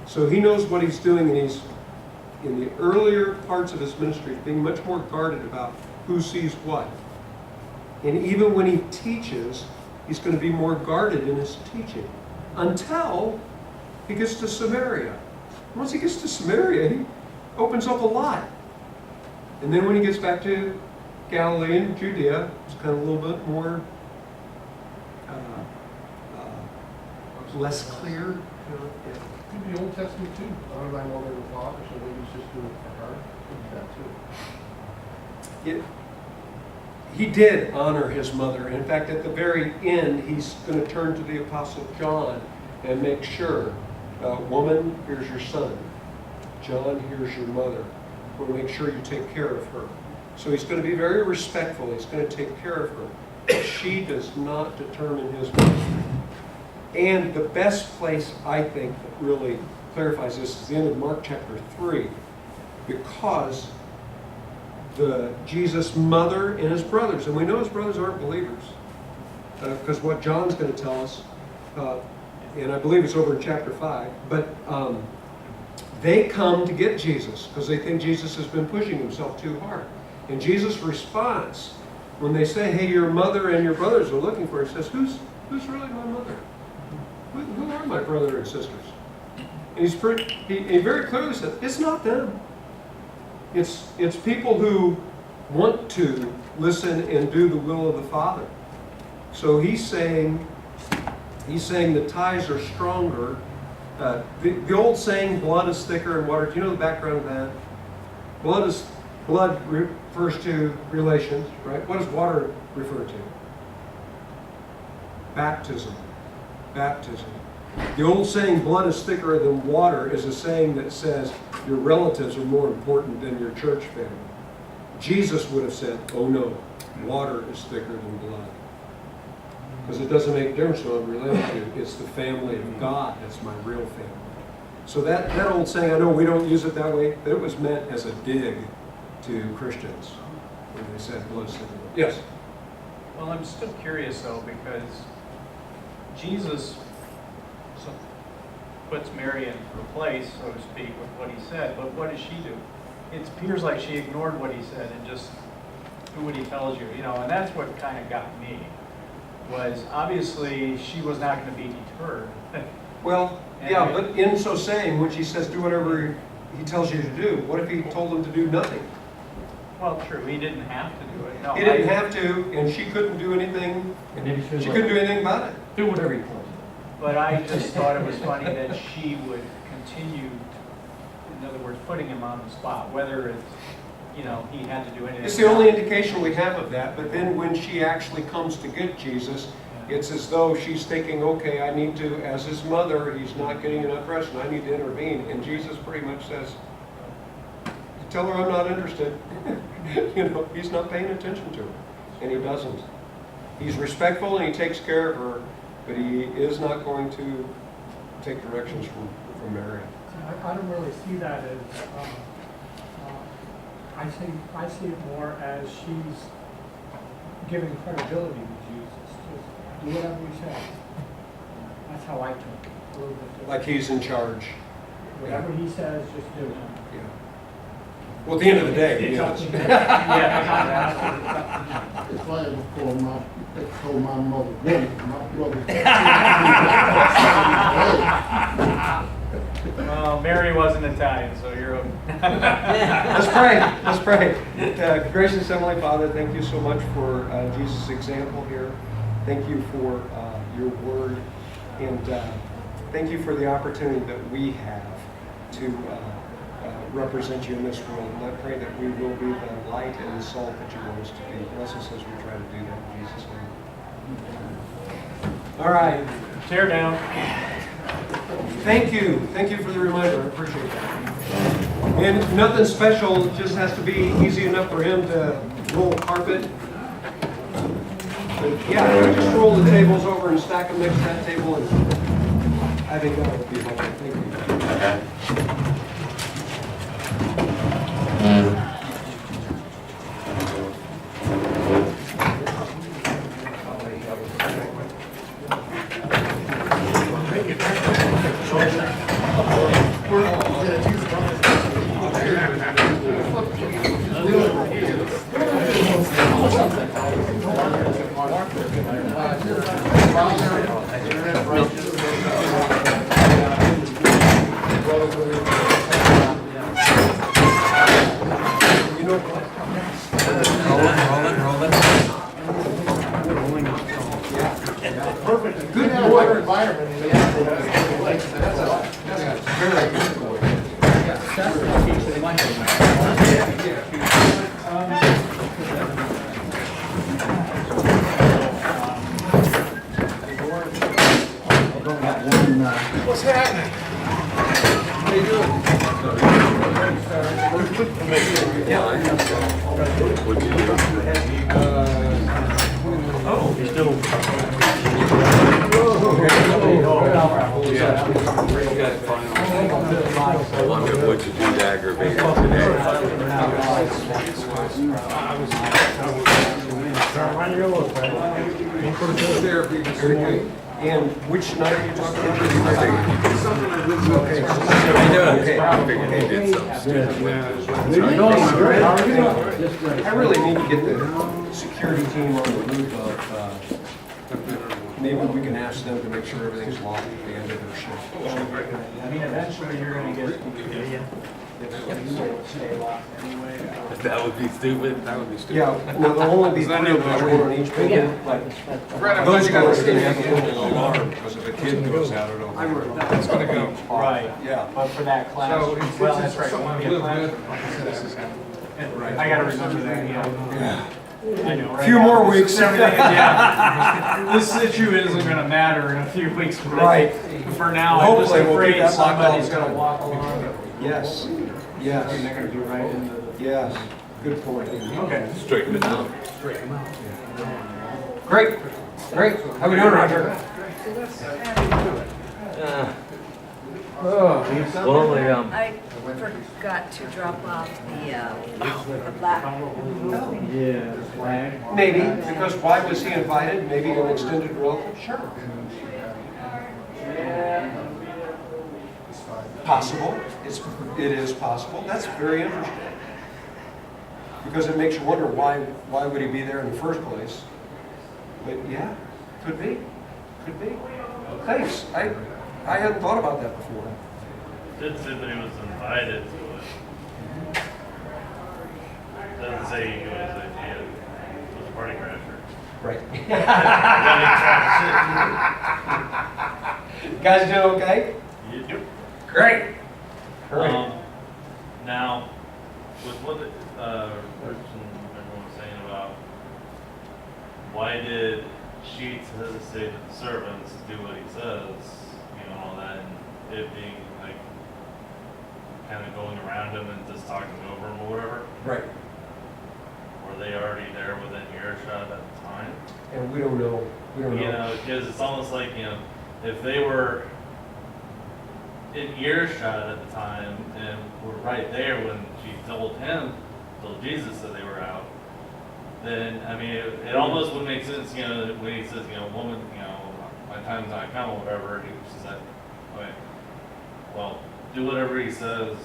S2: So he knows what he's doing, and he's, in the earlier parts of his ministry, being much more guarded about who sees what. And even when he teaches, he's going to be more guarded in his teaching until he gets to Samaria. Once he gets to Samaria, he opens up a lot. And then when he gets back to Galilee and Judea, it's kind of a little bit more less clear. Yeah.
S4: Could be Old Testament too. Honor thy mother and father, so maybe he's just doing it for her. Could be that too.
S2: He did honor his mother. In fact, at the very end, he's going to turn to the Apostle John and make sure, woman, here's your son. John, here's your mother. We'll make sure you take care of her. So he's going to be very respectful. He's going to take care of her. But she does not determine his ministry. And the best place, I think, that really clarifies this is the end of Mark chapter 3, because Jesus' mother and his brothers, and we know his brothers aren't believers, because what John's going to tell us, and I believe it's over in chapter 5, but they come to get Jesus because they think Jesus has been pushing himself too hard. And Jesus' response, when they say, hey, your mother and your brothers are looking for you, he says, who's really my mother? Who are my brother and sisters? And he very clearly said, it's not them. It's people who want to listen and do the will of the Father. So he's saying the ties are stronger. The old saying, blood is thicker than water. Do you know the background of that? Blood refers to relations, right? What does water refer to? Baptism. The old saying, blood is thicker than water, is a saying that says your relatives are more important than your church family. Jesus would have said, oh no, water is thicker than blood. Because it doesn't make a difference who I'm related to. It's the family of God that's my real family. So that old saying, I know we don't use it that way, but it was meant as a dig to Christians when they said blood is thicker than water. Yes?
S1: Well, I'm still curious though, because Jesus puts Mary in her place, so to speak, with what he said, but what does she do? It appears like she ignored what he said and just do what he tells you, and that's what kind of got me, was obviously she was not going to be deterred.
S2: Well, yeah, but in so saying, when she says do whatever he tells you to do, what if he told them to do nothing?
S1: Well, true, he didn't have to do it. No,
S2: He didn't have to, and she couldn't do anything,
S5: Maybe
S2: she couldn't do anything about it.
S5: Do whatever he told you.
S1: But I just thought it was funny that she would continue, in other words, putting him on the spot, whether it's, you know, he had to do anything.
S2: It's the only indication we have of that, but then when she actually comes to get Jesus, it's as though she's thinking, okay, I need to, as his mother, he's not getting enough rest, and I need to intervene. And Jesus pretty much says, tell her I'm not interested. You know, he's not paying attention to her, and he doesn't. He's respectful and he takes care of her, but he is not going to take directions from Mary.
S3: I don't really see that as, I see it more as she's giving credibility to Jesus. Just do whatever he says. That's how I took it. A little bit different.
S2: Like he's in charge.
S3: Whatever he says, just do it.
S2: Yeah. Well, at the end of the day, he
S3: It's up
S2: is.
S3: to him. Yeah,
S4: It's why I told my mother, my brother.
S1: Well, Mary wasn't Italian, so you're okay.
S2: Let's pray. Let's pray. Gracious Heavenly Father, thank you so much for Jesus' example here. Thank you for your word. And thank you for the opportunity that we have to represent you in this world. And I pray that we will be the light and the salt that you want us to be. Bless us as we try to do that in Jesus' name. All right.
S1: Tear down.
S2: Thank you. Thank you for the reminder. I appreciate that. And nothing special. It just has to be easy enough for him to roll carpet. But yeah, just roll the tables over and stack them next to that table, and I think that would be helpful. Thank you.
S4: Good water environment.
S2: What's happening? How you doing?
S1: Oh, he's still.
S7: I wonder what you do to aggravate it
S2: Very good. And which night are you talking about? Okay.
S7: I figured he did something stupid.
S2: I really need to get the security team on the roof of, maybe we can ask them to make sure everything's locked at the end of their shift.
S1: I mean, eventually you're gonna get. Stay locked anyway.
S7: That would be stupid. That would be stupid.
S2: Yeah, well, there'll only be 3 of us on each building, like, those guys can have a little alarm, because if a kid goes out, it'll. It's gonna go.
S1: Right.
S2: Yeah.
S1: But for that class, well, that's right. When we get class. I gotta remember that, yeah. I know, right?
S2: Few more weeks.
S1: Everything, yeah. This issue isn't gonna matter in a few weeks. But
S2: Right.
S1: For now, I'm just
S2: Hopefully we'll keep
S1: afraid
S2: that locked all
S1: somebody's
S2: the
S1: gonna
S2: time.
S1: walk along.
S2: Yes,
S1: And
S2: yes,
S1: they're gonna be right into the.
S2: yes, good point.
S1: Okay.
S7: Straighten it out.
S2: Great, great. How we doing, Roger?
S7: Well,
S6: I forgot to drop off the black.
S2: Maybe, because why was he invited? Maybe an extended relative? Sure. Possible. It is possible. That's very interesting. Because it makes you wonder why would he be there in the first place? But yeah, could be. Could be. Thanks. I hadn't thought about that before.
S11: Did say that he was invited to it. Doesn't say he was a party crasher.
S2: Right.
S11: Yep.
S2: Guys doing okay? Great. Great.
S11: Now, with what Rich and everyone was saying about why did she say to the servants, do what he says, all that, and it being like kind of going around him and just talking over him or whatever?
S2: Right.
S11: Were they already there within earshot at the time?
S2: And we don't know. We don't know.
S11: Because it's almost like, if they were in earshot at the time and were right there when she told Jesus that they were out, then, I mean, it almost would make sense, when he says, woman, my time's not come or whatever, she's like, okay, well, do whatever he says,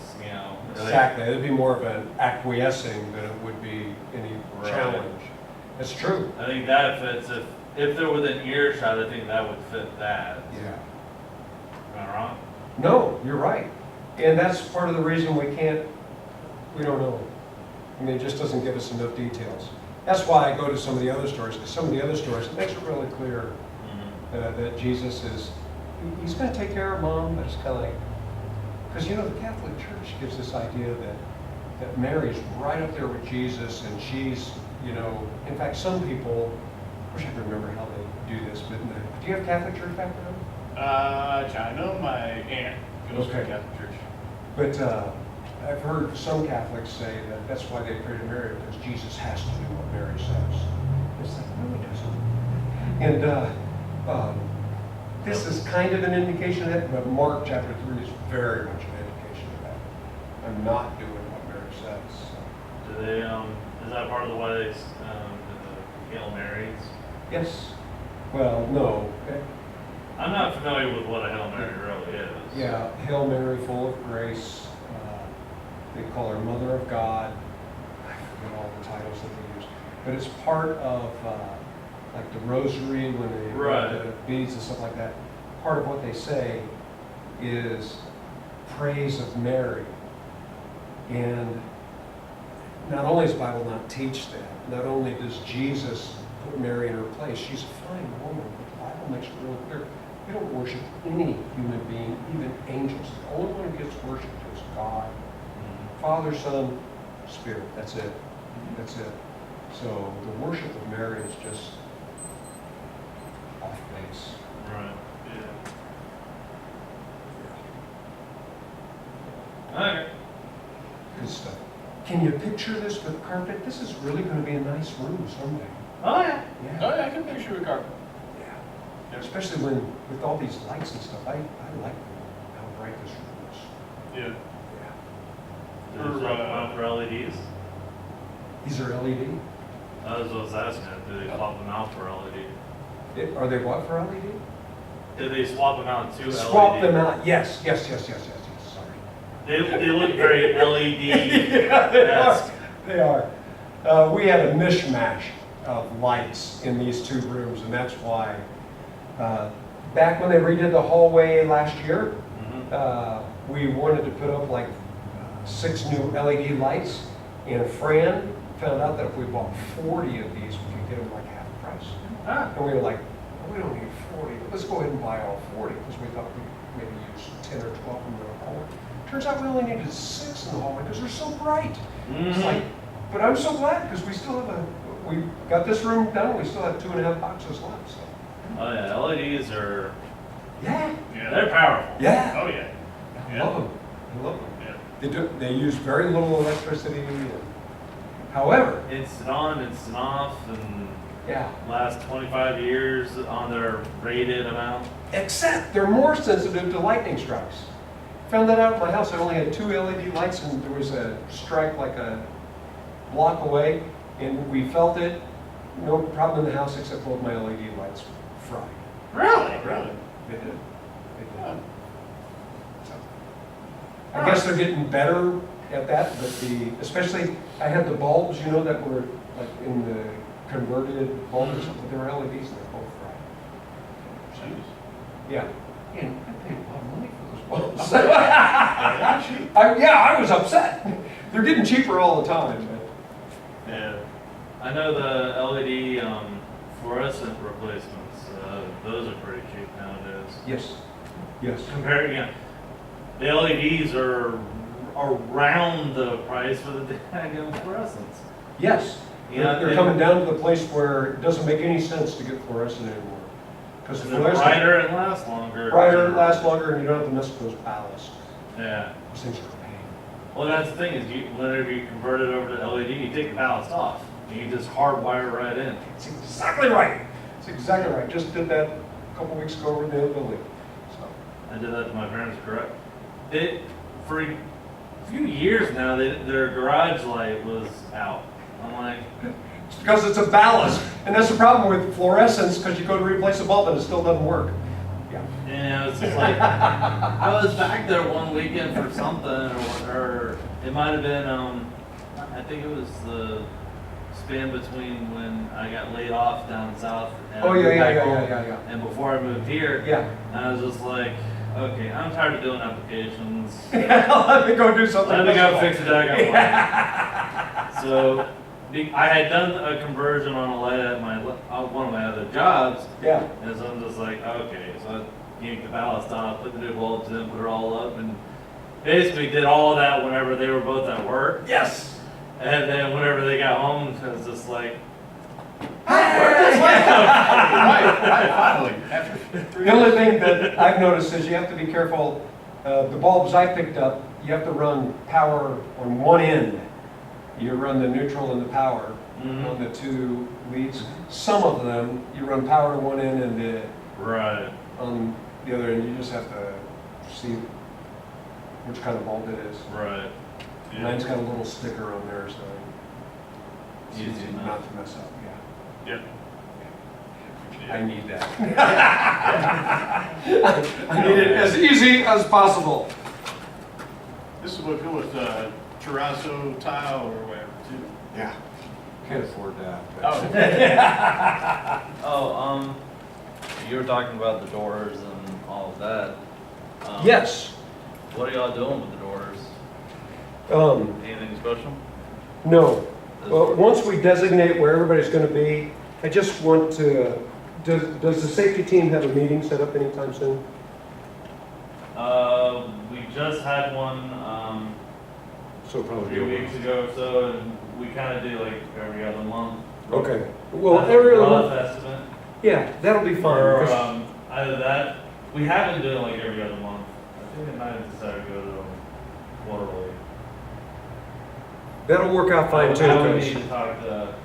S2: Exactly. It'd be more of an acquiescing than it would be any
S11: Right.
S2: challenge. That's true.
S11: I think that fits, if they're within earshot, I think that would fit that.
S2: Yeah.
S11: Am I wrong?
S2: No, you're right. And that's part of the reason we don't know. I mean, it just doesn't give us enough details. That's why I go to some of the other stories, because some of the other stories, it makes it really clear that Jesus he's going to take care of Mom, but it's kind of like, because the Catholic Church gives this idea that Mary's right up there with Jesus, and she's, in fact, some people, I wish I could remember how they do this, but do you have Catholic Church background?
S1: China, my aunt goes to
S2: Okay.
S1: Catholic Church.
S2: But I've heard some Catholics say that that's why they pray to Mary, because Jesus has to do what Mary says. It's like, no, he doesn't. And this is kind of an indication of that, but Mark chapter 3 is very much an indication of that. I'm not doing what Mary says. So.
S11: Do they, is that part of the why they, the Hail Marys?
S2: Yes. Well, no.
S11: I'm not familiar with what a Hail Mary really is.
S2: Yeah, Hail Mary, full of grace. They call her Mother of God. I forget all the titles that they use. But it's part of like the rosary when they
S11: Right.
S2: the beads and stuff like that. Part of what they say is praise of Mary. And not only does the Bible not teach that, not only does Jesus put Mary in her place, she's a fine woman, but the Bible makes it real clear. We don't worship any human being, even angels. The only one who gets worshipped is God. Father, Son, Spirit. That's it. That's it. So the worship of Mary is just off base.
S11: Right. Yeah. Okay.
S2: Good stuff. Can you picture this with carpet? This is really going to be a nice room someday.
S11: Oh yeah.
S2: Yeah.
S1: Oh, yeah, I can picture a carpet.
S2: Yeah. Especially with all these lights and stuff. I like how bright this room is.
S1: Yeah.
S11: Do they swap them out for LEDs?
S2: These are LED.
S11: That was what I was asking. Do they swap them out for LED?
S2: Are they what for LED?
S11: Did they swap them out to LED?
S2: Swap them out. Yes. Sorry.
S11: They look very LED.
S2: Yeah, they are. We had a mishmash of lights in these two rooms, and that's why back when they redid the hallway last year, we wanted to put up like 6 new LED lights, and Fran found out that if we bought 40 of these, we could get them like half the price. And we were like, well, we don't need 40, but let's go ahead and buy all 40, because we thought we'd maybe use 10 or 12 in the hallway. Turns out we only needed 6 in the hallway because they're so bright. It's like, but I'm so glad because we still have we got this room done. We still have 2.5 boxes left. So.
S11: Oh yeah, LEDs are.
S2: Yeah.
S11: They're powerful.
S2: Yeah.
S11: Oh yeah.
S2: I love them.
S11: Yeah.
S2: They use very little electricity. However,
S11: Instant on, instant off, and
S2: yeah.
S11: last 25 years on their rated amount.
S2: Except they're more sensitive to lightning strikes. Found that out at my house. I only had 2 LED lights, and there was a strike like a block away, and we felt it. No problem in the house except both my LED lights fried.
S11: Really?
S2: They did. So, I guess they're getting better at that, but especially I had the bulbs, that were like in the converted bulbs or something. They were LEDs, and they're both fried. Yeah. And I paid a lot of money for those bulbs. I was upset. They're getting cheaper all the time. But
S11: Yeah. I know the LED fluorescent replacements, those are pretty cheap nowadays.
S2: Yes, yes.
S11: Compared, the LEDs are around the price for the daggone fluorescents.
S2: Yes. They're coming down to the place where it doesn't make any sense to get fluorescent anymore. Because
S11: Is it brighter and lasts longer?
S2: Brighter, lasts longer, and you don't have to mess with those ballasts.
S11: Yeah.
S2: Those things are a pain.
S11: Well, that's the thing is, whenever you convert it over to LED, you take the ballast off. You just hardwire it right in.
S2: It's exactly right. It's exactly right. Just did that a couple weeks ago over in the other building. So.
S11: I did that to my parents' garage. For a few years now, their garage light was out. I'm like,
S2: It's because it's a ballast. And that's the problem with fluorescents, because you go to replace a bulb and it still doesn't work. Yeah.
S11: it's just like, I was back there one weekend for something, or it might have been, I think it was the span between when I got laid off down south and
S2: Oh,
S11: I moved back
S2: yeah.
S11: home, and before I moved here.
S2: Yeah.
S11: And I was just like, okay, I'm tired of doing applications.
S2: Let me go do something.
S11: Let me go fix a daggone light. So I had done a conversion on a light at one of my other jobs.
S2: Yeah.
S11: And so I'm just like, okay, so I yanked the ballast off, put the new bulbs in, put it all up, and basically did all of that whenever they were both at work.
S2: Yes.
S11: And then whenever they got home, it was just like,
S4: Finally.
S2: The only thing that I've noticed is you have to be careful. The bulbs I picked up, you have to run power on one end. You run the neutral and the power on the two leads. Some of them, you run power on one end and on the other end. You just have to see which kind of bulb it is.
S11: Right. Yeah.
S2: Mine's got a little sticker on there, so it's
S11: Easy
S2: easy
S11: enough.
S2: not to mess up.
S11: Yep.
S2: I need that. I need it as easy as possible.
S4: This would go with terrazzo tile or whatever, too.
S2: Yeah. Can't afford that.
S11: You were talking about the doors and all of that.
S2: Yes.
S11: What are y'all doing with the doors? Anything special?
S2: No. Well, once we designate where everybody's going to be, I just want to, does the safety team have a meeting set up anytime soon?
S11: We just had one
S2: So probably.
S11: 3 weeks ago or so, and we kind of do like every other month.
S2: Okay. Well,
S11: That's
S2: every
S11: a
S2: other
S11: rough
S2: month.
S11: estimate.
S2: Yeah, that'll be fine.
S11: Or
S2: because-
S11: either that, we have been doing like every other month. I think they might have decided to go to quarterly.
S2: That'll work out fine too.
S11: I would
S2: 'Cause
S11: need to talk to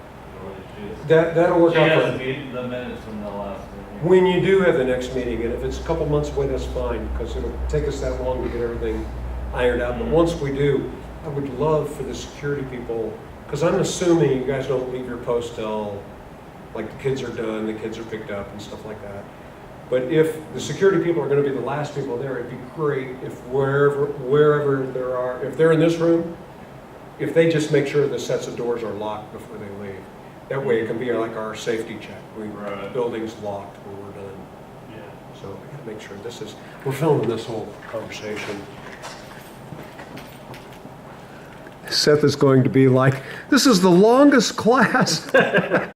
S2: that'll work
S11: she
S2: out
S11: has
S2: fine.
S11: the minutes from the last meeting.
S2: When you do have the next meeting, and if it's a couple months away, that's fine, because it'll take us that long to get everything ironed out. But once we do, I would love for the security people, because I'm assuming you guys don't leave your post till, like, the kids are done, the kids are picked up and stuff like that. But if the security people are going to be the last people there, it'd be great if wherever there are, if they're in this room, if they just make sure the sets of doors are locked before they leave. That way it can be like our safety check. The building's locked when we're done.
S11: Yeah.
S2: So we gotta make sure we're filming this whole conversation. Seth is going to be like, this is the longest class.